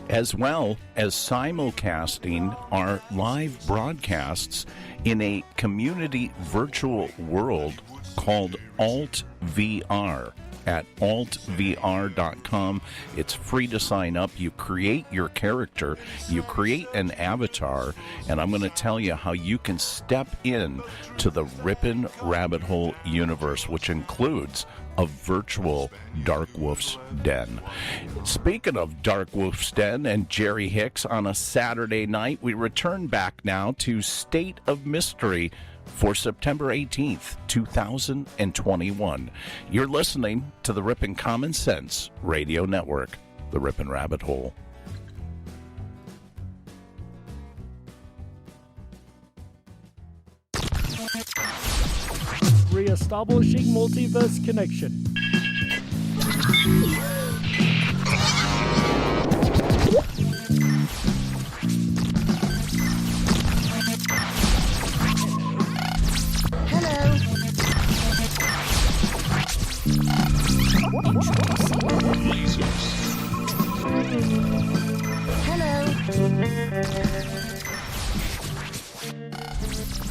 As well as simulcasting our live broadcasts in a community virtual world called Alt VR at altvr.com. It's free to sign up. You create your character, you create an avatar, and I'm going to tell you how you can step in to the Ripon Rabbit Hole universe, which includes a virtual Dark Wolf's Den. Speaking of Dark Wolf's Den and Jerry Hicks on a Saturday night, we return back now to State of Mystery for September 18th, 2021. You're listening to the Ripon Common Sense Radio Network, the Ripon Rabbit Hole. Re-establishing multiverse connection.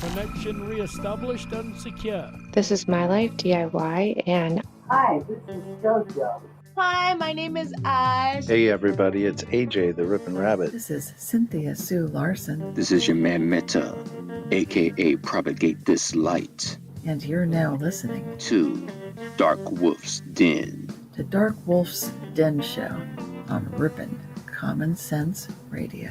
Connection re-established and secure. This is My Life DIY, and Hi, this is JoJo. Hi, my name is Ash. Hey everybody, it's AJ the Ripon Rabbit. This is Cynthia Sue Larson. This is your man Meta, aka Propagate This Light. And you're now listening to Dark Wolf's Den. The Dark Wolf's Den Show on Ripon Common Sense Radio.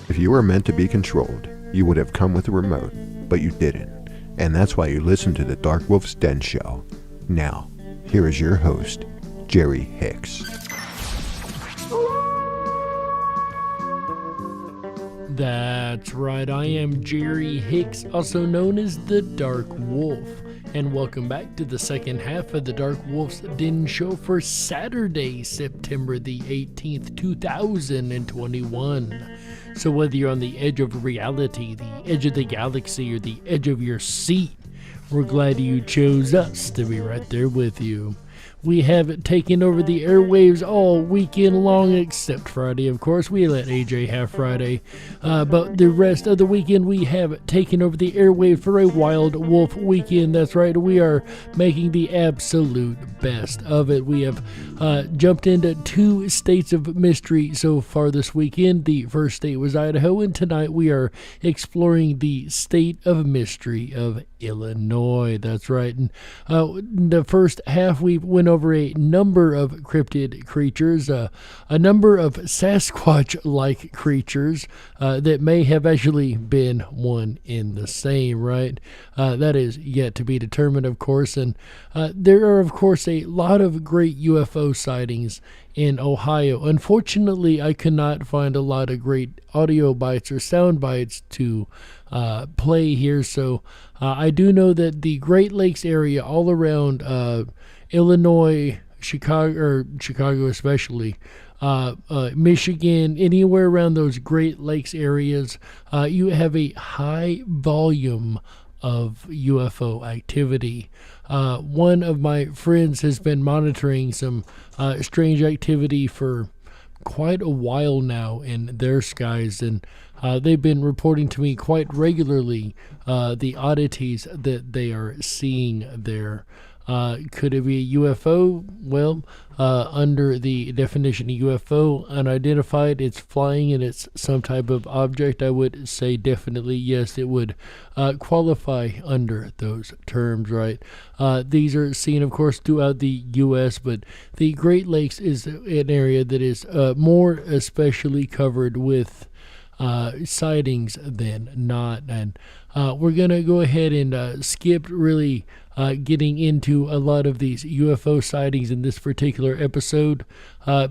If you were meant to be controlled, you would have come with a remote, but you didn't. And that's why you listen to the Dark Wolf's Den Show. Now, here is your host, Jerry Hicks. That's right, I am Jerry Hicks, also known as the Dark Wolf. And welcome back to the second half of the Dark Wolf's Den Show for Saturday, September the 18th, 2021. So whether you're on the edge of reality, the edge of the galaxy, or the edge of your seat, we're glad you chose us to be right there with you. We have taken over the airwaves all weekend long, except Friday, of course. We let AJ have Friday. But the rest of the weekend, we have taken over the airwave for a Wild Wolf weekend. That's right. We are making the absolute best of it. We have jumped into 2 states of mystery so far this weekend. The first state was Idaho, and tonight we are exploring the state of mystery of Illinois. That's right. And the first half, we went over a number of cryptid creatures, a number of Sasquatch-like creatures that may have actually been one in the same, right? That is yet to be determined, of course, and there are, of course, a lot of great UFO sightings in Ohio. Unfortunately, I could not find a lot of great audio bites or sound bites to play here, so I do know that the Great Lakes area all around Illinois, Chicago especially, Michigan, anywhere around those Great Lakes areas, you have a high volume of UFO activity. One of my friends has been monitoring some strange activity for quite a while now in their skies, and they've been reporting to me quite regularly the oddities that they are seeing there. Could it be a UFO? Well, under the definition of UFO, unidentified, it's flying and it's some type of object, I would say definitely yes, it would qualify under those terms, right? These are seen, of course, throughout the U.S., but the Great Lakes is an area that is more especially covered with sightings than not, and we're going to go ahead and skip really getting into a lot of these UFO sightings in this particular episode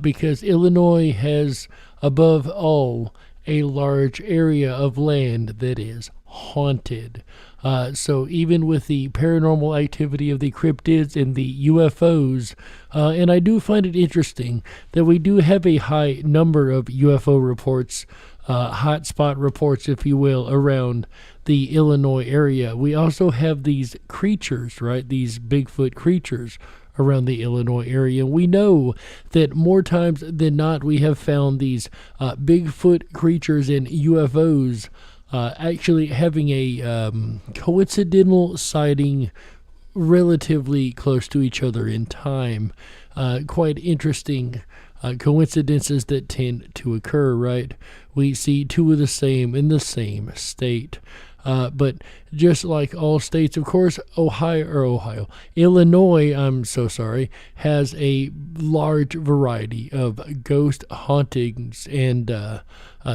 because Illinois has, above all, a large area of land that is haunted. So even with the paranormal activity of the cryptids and the UFOs, and I do find it interesting that we do have a high number of UFO reports, hotspot reports, if you will, around the Illinois area. We also have these creatures, right? These Bigfoot creatures around the Illinois area. We know that more times than not, we have found these Bigfoot creatures and UFOs actually having a coincidental sighting relatively close to each other in time. Quite interesting coincidences that tend to occur, right? We see two of the same in the same state. But just like all states, of course, Illinois, I'm so sorry, has a large variety of ghost hauntings and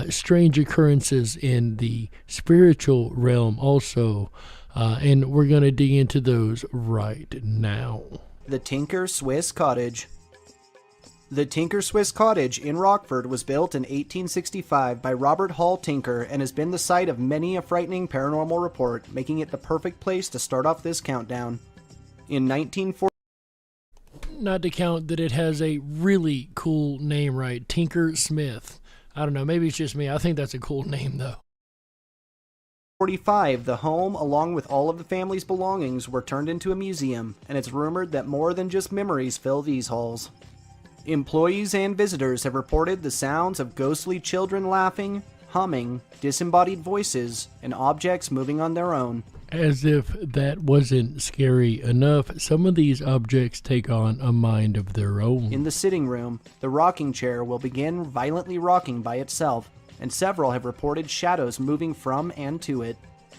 strange occurrences in the spiritual realm also. And we're going to dig into those right now. The Tinker Swiss Cottage. The Tinker Swiss Cottage in Rockford was built in 1865 by Robert Hall Tinker and has been the site of many a frightening paranormal report, making it the perfect place to start off this countdown. In 1940, not to count that it has a really cool name, right? Tinker Smith. I don't know, maybe it's just me. I think that's a cool name, though. 1945, the home, along with all of the family's belongings, were turned into a museum, and it's rumored that more than just memories fill these halls. Employees and visitors have reported the sounds of ghostly children laughing, humming, disembodied voices, and objects moving on their own. As if that wasn't scary enough, some of these objects take on a mind of their own. In the sitting room, the rocking chair will begin violently rocking by itself, and several have reported shadows moving from and to it.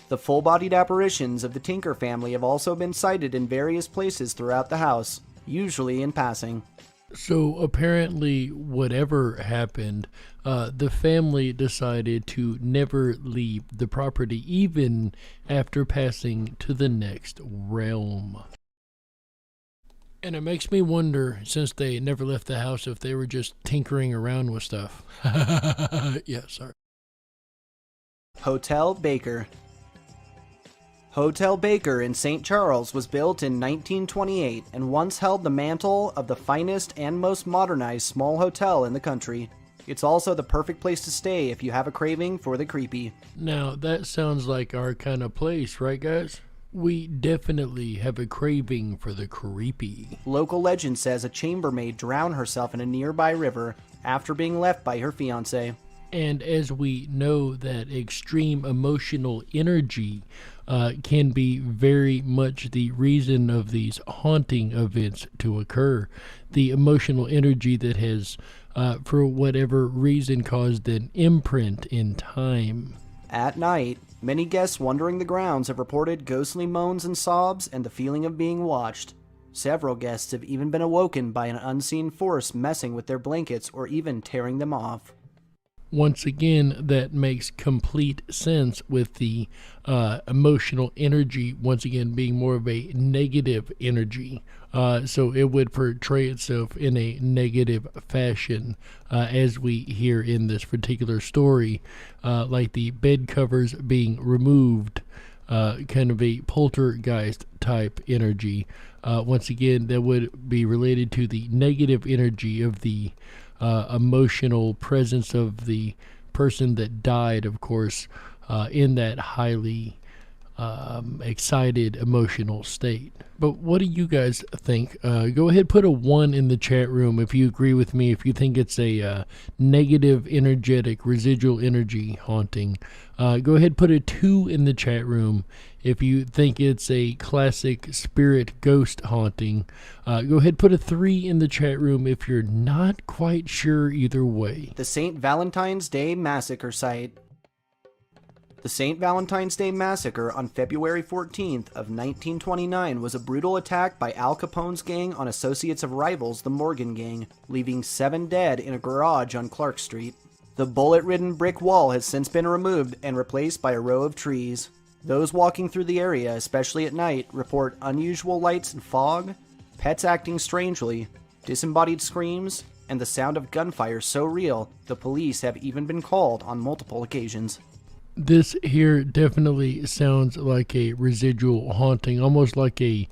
The full-bodied apparitions of the Tinker family have also been sighted in various places throughout the house, usually in passing. So apparently, whatever happened, the family decided to never leave the property, even after passing to the next realm. And it makes me wonder, since they never left the house, if they were just tinkering around with stuff. Yeah, sorry. Hotel Baker. Hotel Baker in St. Charles was built in 1928 and once held the mantle of the finest and most modernized small hotel in the country. It's also the perfect place to stay if you have a craving for the creepy. Now, that sounds like our kind of place, right, guys? We definitely have a craving for the creepy. Local legend says a chambermaid drowned herself in a nearby river after being left by her fiancé. And as we know, that extreme emotional energy can be very much the reason of these haunting events to occur. The emotional energy that has, for whatever reason, caused an imprint in time. At night, many guests wandering the grounds have reported ghostly moans and sobs and the feeling of being watched. Several guests have even been awoken by an unseen force messing with their blankets or even tearing them off. Once again, that makes complete sense with the emotional energy, once again, being more of a negative energy. So it would portray itself in a negative fashion, as we hear in this particular story, like the bed covers being removed, kind of a poltergeist type energy. Once again, that would be related to the negative energy of the emotional presence of the person that died, of course, in that highly excited emotional state. But what do you guys think? Go ahead, put a 1 in the chat room if you agree with me, if you think it's a negative, energetic, residual energy haunting. Go ahead, put a 2 in the chat room if you think it's a classic spirit ghost haunting. Go ahead, put a 3 in the chat room if you're not quite sure either way. The St. Valentine's Day Massacre site. The St. Valentine's Day Massacre on February 14th of 1929 was a brutal attack by Al Capone's gang on associates of rivals, the Morgan Gang, leaving 7 dead in a garage on Clark Street. The bullet-ridden brick wall has since been removed and replaced by a row of trees. Those walking through the area, especially at night, report unusual lights and fog, pets acting strangely, disembodied screams, and the sound of gunfire so real the police have even been called on multiple occasions. This here definitely sounds like a residual haunting, almost like a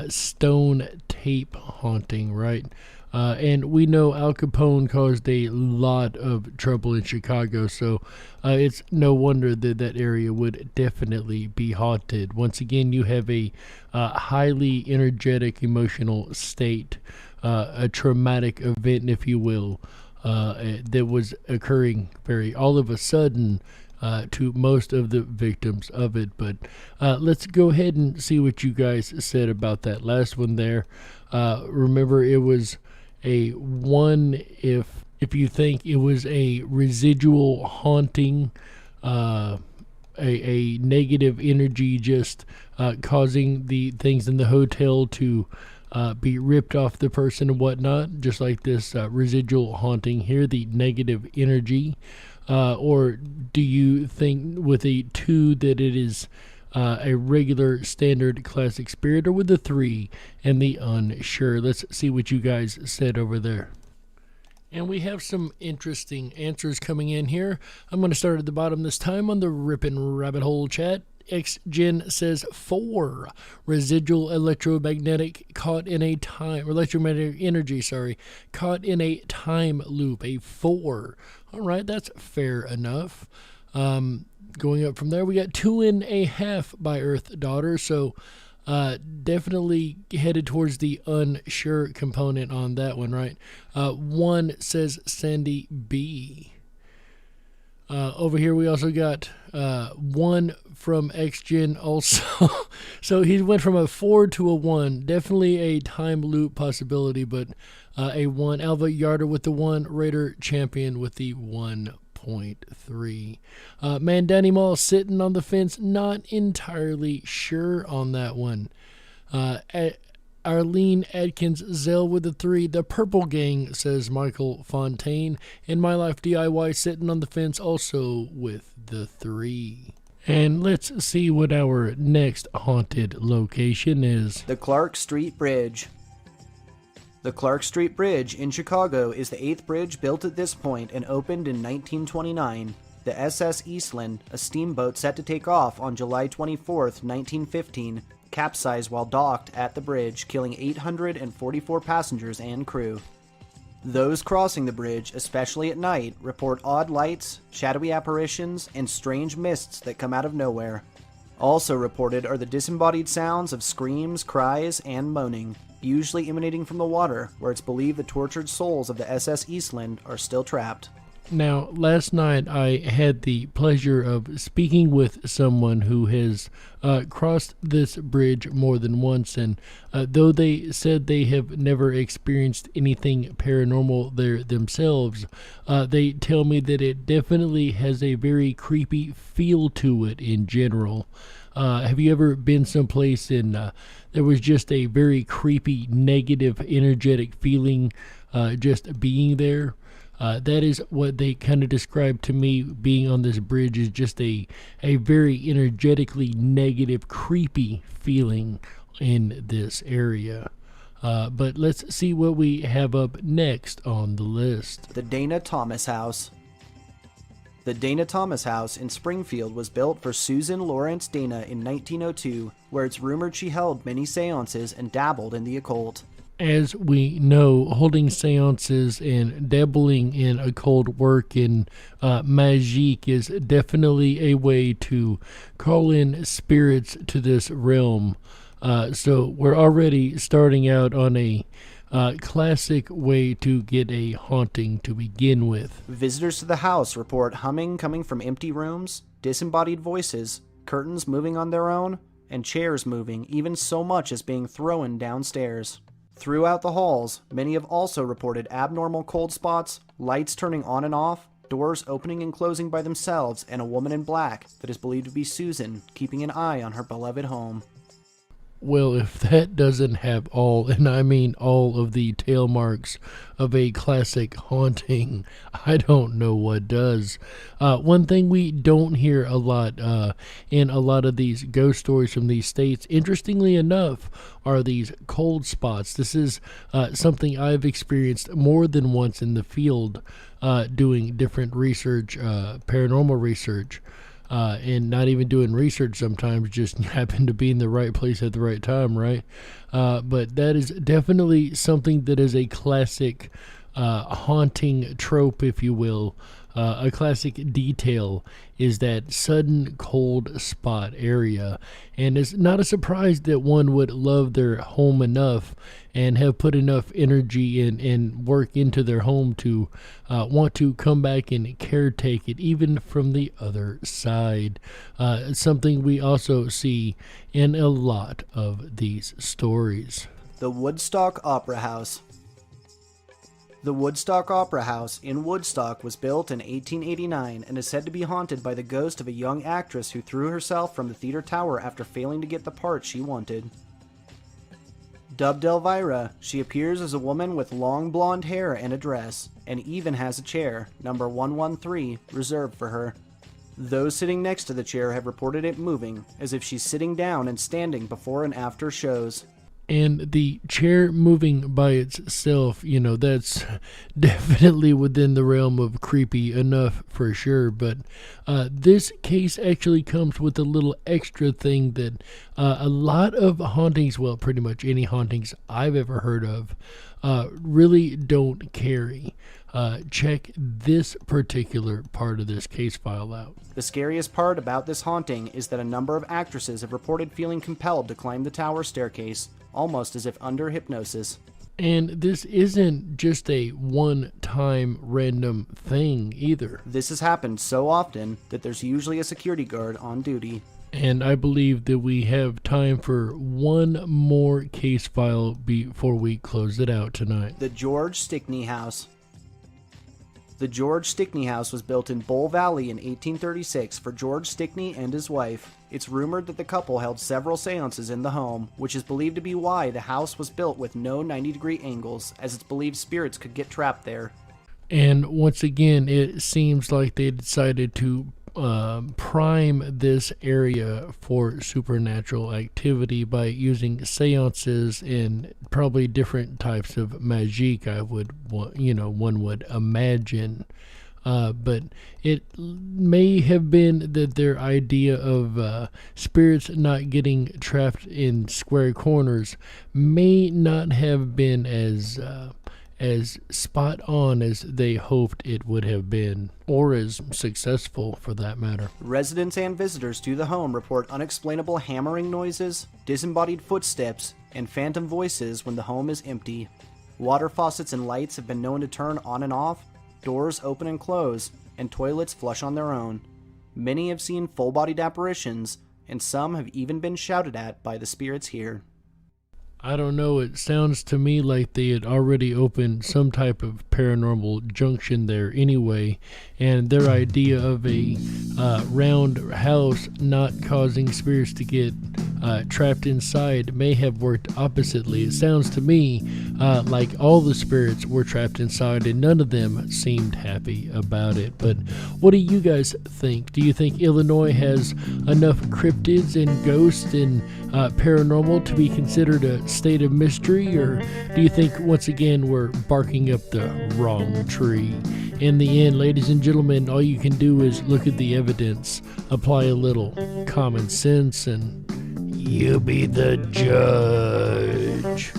stone tape haunting, right? And we know Al Capone caused a lot of trouble in Chicago, so it's no wonder that that area would definitely be haunted. Once again, you have a highly energetic, emotional state, a traumatic event, if you will, that was occurring very all of a sudden to most of the victims of it. But let's go ahead and see what you guys said about that last one there. Remember, it was a 1 if you think it was a residual haunting, a negative energy just causing the things in the hotel to be ripped off the person and whatnot, just like this residual haunting here, the negative energy. Or do you think with a 2 that it is a regular standard classic spirit, or with the 3 and the unsure? Let's see what you guys said over there. And we have some interesting answers coming in here. I'm going to start at the bottom this time on the Ripon Rabbit Hole chat. XGen says 4. Residual electromagnetic energy, caught in a time loop, a 4. All right, that's fair enough. Going up from there, we got 2.5 by Earth Daughter, so definitely headed towards the unsure component on that one, right? 1 says Sandy B. Over here we also got 1 from XGen also. So he went from a 4 to a 1. Definitely a time loop possibility, but a 1. Alva Yarder with the 1. Raider Champion with the 1.3. Mandani Mall sitting on the fence. Not entirely sure on that one. Arlene Adkins Zell with the 3. The Purple Gang, says Michael Fontaine. And My Life DIY sitting on the fence also with the 3. And let's see what our next haunted location is. The Clark Street Bridge. The Clark Street Bridge in Chicago is the 8th bridge built at this point and opened in 1929. The SS Eastland, a steamboat set to take off on July 24th, 1915, capsized while docked at the bridge, killing 844 passengers and crew. Those crossing the bridge, especially at night, report odd lights, shadowy apparitions, and strange mists that come out of nowhere. Also reported are the disembodied sounds of screams, cries, and moaning, usually emanating from the water, where it's believed the tortured souls of the SS Eastland are still trapped. Now, last night I had the pleasure of speaking with someone who has crossed this bridge more than once, and though they said they have never experienced anything paranormal there themselves, they tell me that it definitely has a very creepy feel to it in general. Have you ever been someplace and there was just a very creepy, negative, energetic feeling just being there? That is what they kind of described to me. Being on this bridge is just a very energetically negative, creepy feeling in this area. But let's see what we have up next on the list. The Dana Thomas House. The Dana Thomas House in Springfield was built for Susan Lawrence Dana in 1902, where it's rumored she held many seances and dabbled in the occult. As we know, holding seances and dabbling in occult work and magique is definitely a way to call in spirits to this realm. So we're already starting out on a classic way to get a haunting to begin with. Visitors to the house report humming coming from empty rooms, disembodied voices, curtains moving on their own, and chairs moving, even so much as being thrown downstairs. Throughout the halls, many have also reported abnormal cold spots, lights turning on and off, doors opening and closing by themselves, and a woman in black that is believed to be Susan, keeping an eye on her beloved home. Well, if that doesn't have all, and I mean all of the tail marks of a classic haunting, I don't know what does. One thing we don't hear a lot in a lot of these ghost stories from these states, interestingly enough, are these cold spots. This is something I've experienced more than once in the field doing different research, paranormal research. And not even doing research sometimes, just happen to be in the right place at the right time, right? But that is definitely something that is a classic haunting trope, if you will. A classic detail is that sudden cold spot area. And it's not a surprise that one would love their home enough and have put enough energy and work into their home to want to come back and caretake it, even from the other side. It's something we also see in a lot of these stories. The Woodstock Opera House. The Woodstock Opera House in Woodstock was built in 1889 and is said to be haunted by the ghost of a young actress who threw herself from the theater tower after failing to get the part she wanted. Dubbed Elvira, she appears as a woman with long blonde hair and a dress, and even has a chair, number 113, reserved for her. Those sitting next to the chair have reported it moving, as if she's sitting down and standing before and after shows. And the chair moving by itself, you know, that's definitely within the realm of creepy enough for sure. But this case actually comes with a little extra thing that a lot of hauntings, well, pretty much any hauntings I've ever heard of, really don't carry. Check this particular part of this case file out. The scariest part about this haunting is that a number of actresses have reported feeling compelled to climb the tower staircase, almost as if under hypnosis. And this isn't just a one-time random thing either. This has happened so often that there's usually a security guard on duty. And I believe that we have time for one more case file before we close it out tonight. The George Stickney House. The George Stickney House was built in Bull Valley in 1836 for George Stickney and his wife. It's rumored that the couple held several seances in the home, which is believed to be why the house was built with no 90-degree angles, as it's believed spirits could get trapped there. And once again, it seems like they decided to prime this area for supernatural activity by using seances and probably different types of magique, one would imagine. But it may have been that their idea of spirits not getting trapped in square corners may not have been as spot on as they hoped it would have been, or as successful for that matter. Residents and visitors to the home report unexplainable hammering noises, disembodied footsteps, and phantom voices when the home is empty. Water faucets and lights have been known to turn on and off, doors open and close, and toilets flush on their own. Many have seen full-bodied apparitions, and some have even been shouted at by the spirits here. I don't know, it sounds to me like they had already opened some type of paranormal junction there anyway, and their idea of a round house not causing spirits to get trapped inside may have worked oppositely. It sounds to me like all the spirits were trapped inside and none of them seemed happy about it. But what do you guys think? Do you think Illinois has enough cryptids and ghosts and paranormal to be considered a state of mystery, or do you think once again we're barking up the wrong tree? In the end, ladies and gentlemen, all you can do is look at the evidence, apply a little common sense, and you be the judge.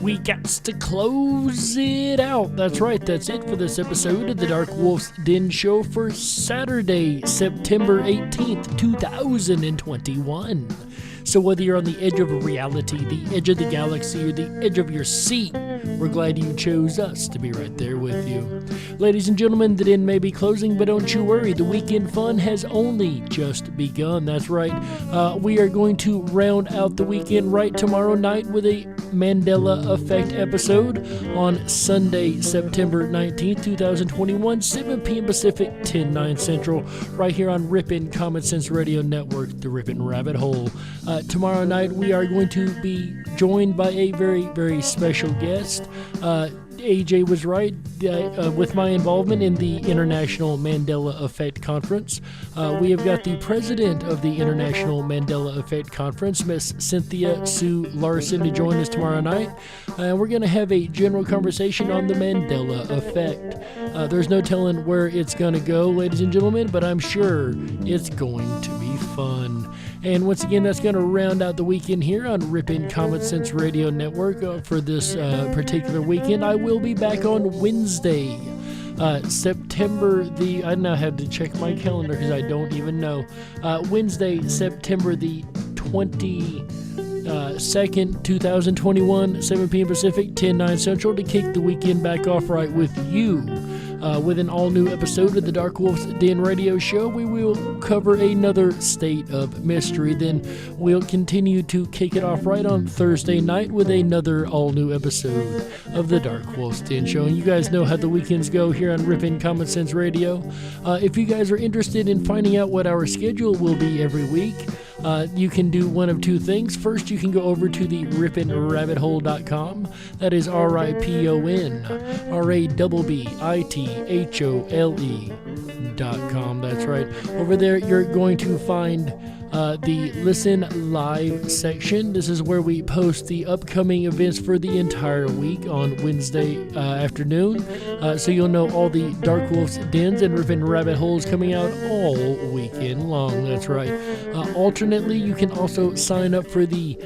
We got to close it out. That's right, that's it for this episode of the Dark Wolf's Den Show for Saturday, September 18th, 2021. So whether you're on the edge of reality, the edge of the galaxy, or the edge of your seat, we're glad you chose us to be right there with you. Ladies and gentlemen, the den may be closing, but don't you worry, the weekend fun has only just begun. That's right, we are going to round out the weekend right tomorrow night with a Mandela Effect episode on Sunday, September 19th, 2021, 7 p.m. Pacific, 10/9 Central, right here on Ripon Common Sense Radio Network, the Ripon Rabbit Hole. Tomorrow night we are going to be joined by a very, very special guest. AJ was right with my involvement in the International Mandela Effect Conference. We have got the president of the International Mandela Effect Conference, Miss Cynthia Sue Larson, to join us tomorrow night. We're going to have a general conversation on the Mandela Effect. There's no telling where it's going to go, ladies and gentlemen, but I'm sure it's going to be fun. And once again, that's going to round out the weekend here on Ripon Common Sense Radio Network for this particular weekend. I will be back on Wednesday, September the... I now have to check my calendar because I don't even know. Wednesday, September the 22nd, 2021, 7 p.m. Pacific, 10/9 Central, to kick the weekend back off right with you. With an all-new episode of the Dark Wolf's Den Radio Show, we will cover another state of mystery. Then we'll continue to kick it off right on Thursday night with another all-new episode of the Dark Wolf's Den Show. And you guys know how the weekends go here on Ripon Common Sense Radio. If you guys are interested in finding out what our schedule will be every week, you can do one of two things. First, you can go over to the riponrabbithole.com. That is RIPONRABBITHOLE.com. That's right. Over there, you're going to find the Listen Live section. This is where we post the upcoming events for the entire week on Wednesday afternoon. So you'll know all the Dark Wolf's Dens and Ripon Rabbit Holes coming out all weekend long. That's right. Alternately, you can also sign up for the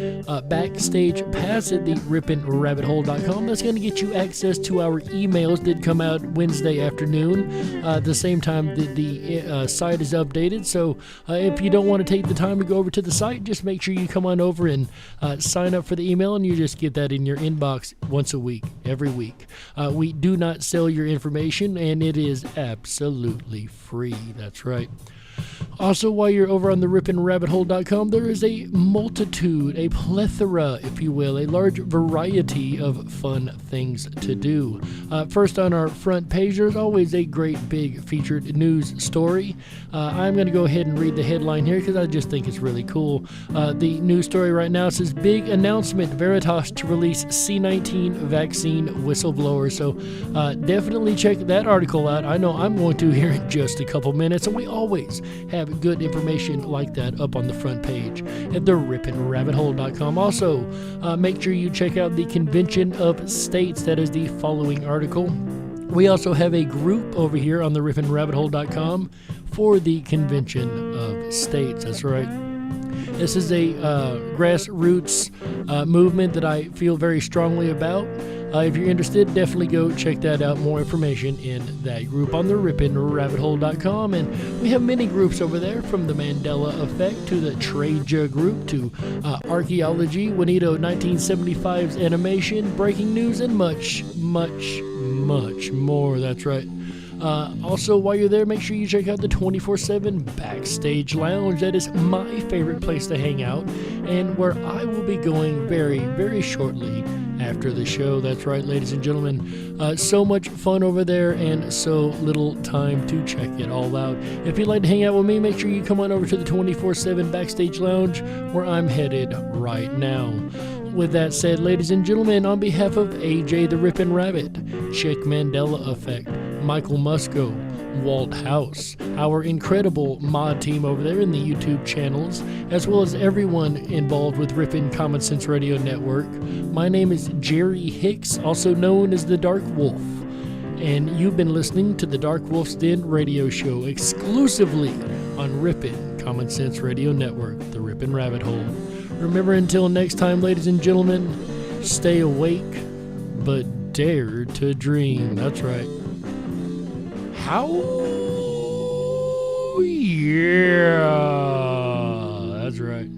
Backstage Pass at the riponrabbithole.com. That's going to get you access to our emails that come out Wednesday afternoon, the same time that the site is updated. So if you don't want to take the time to go over to the site, just make sure you come on over and sign up for the email, and you just get that in your inbox once a week, every week. We do not sell your information, and it is absolutely free. That's right. Also, while you're over on the riponrabbithole.com, there is a multitude, a plethora, if you will, a large variety of fun things to do. First on our front page, there's always a great big featured news story. I'm going to go ahead and read the headline here because I just think it's really cool. The news story right now says, big announcement, Veritas to release C-19 vaccine whistleblower. So definitely check that article out. I know I'm going to here in just a couple minutes, and we always have good information like that up on the front page at the riponrabbithole.com. Also, make sure you check out the Convention of States. That is the following article. We also have a group over here on the riponrabbithole.com for the Convention of States. That's right. This is a grassroots movement that I feel very strongly about. If you're interested, definitely go check that out. More information in that group on the RiponRabbitHole.com. And we have many groups over there, from the Mandela Effect to the Traja group to Archaeology, Juanito 1975's animation, breaking news, and much, much, much more. That's right. Also, while you're there, make sure you check out the 24/7 Backstage Lounge. That is my favorite place to hang out, and where I will be going very, very shortly after the show. That's right, ladies and gentlemen. So much fun over there and so little time to check it all out. If you'd like to hang out with me, make sure you come on over to the 24/7 Backstage Lounge, where I'm headed right now. With that said, ladies and gentlemen, on behalf of AJ the Ripon Rabbit, Chick Mandela Effect, Michael Musco, Walt House, our incredible mod team over there in the YouTube channels, as well as everyone involved with Ripon Common Sense Radio Network, my name is Jerry Hicks, also known as the Dark Wolf, and you've been listening to the Dark Wolf's Den radio show exclusively on Ripon Common Sense Radio Network, the Ripon Rabbit Hole. Remember, until next time, ladies and gentlemen, stay awake, but dare to dream. That's right. How? Yeah. That's right.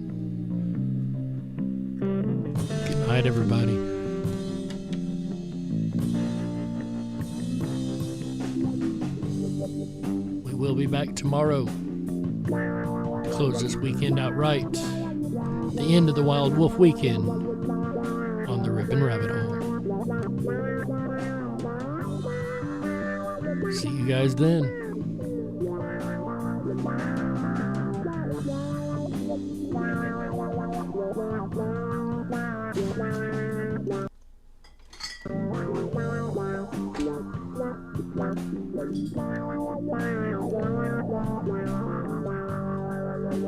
Good night, everybody. We will be back tomorrow to close this weekend out right. The end of the Wild Wolf weekend on the Ripon Rabbit Hole. See you guys then.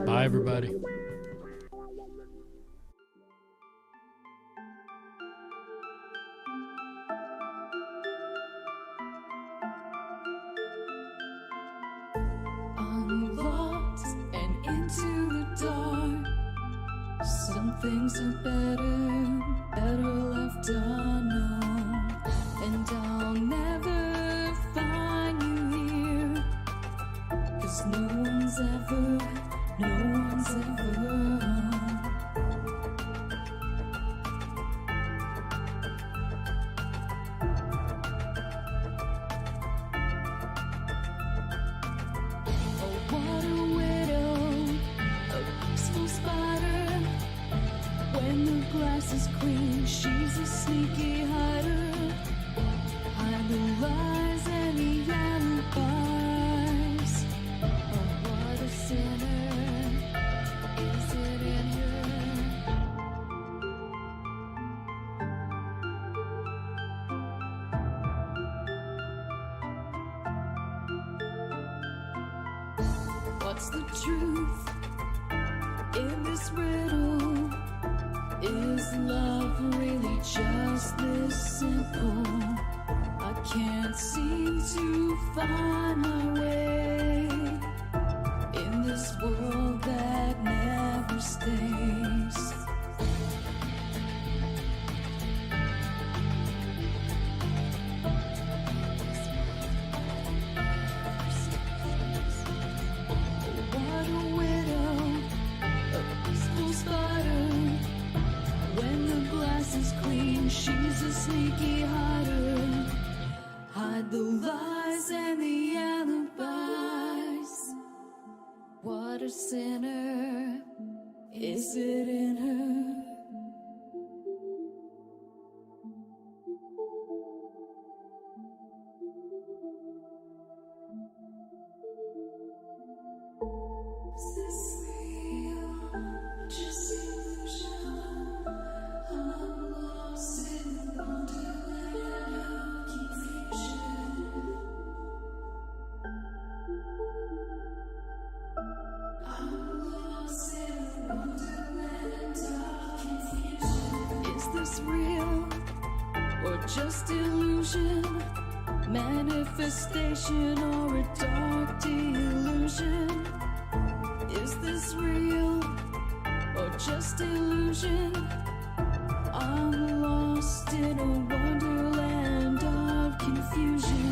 Bye, everybody. Unlocked and into the dark. Some things are better left unknown. And I'll never find you here, 'cause no one's ever What a widow, a peaceful spider. When the grass is green, she's a sneaky hider. Hide the lies and the alibis. Oh, what a sinner, is it in her? What's the truth in this riddle? Is love really just this simple? I can't seem to find my way in this world that never stays. What a widow, a peaceful spider. When the glass is clean, she's a sneaky hider. Hide the lies and the alibis. What a sinner, is it in her? Is this real? Just illusion? I'm lost in wonderland of confusion. I'm lost in wonderland of confusion. Is this real or just illusion? Manifestation or a dark delusion? Is this real just illusion. I'm lost in a wonderland of confusion.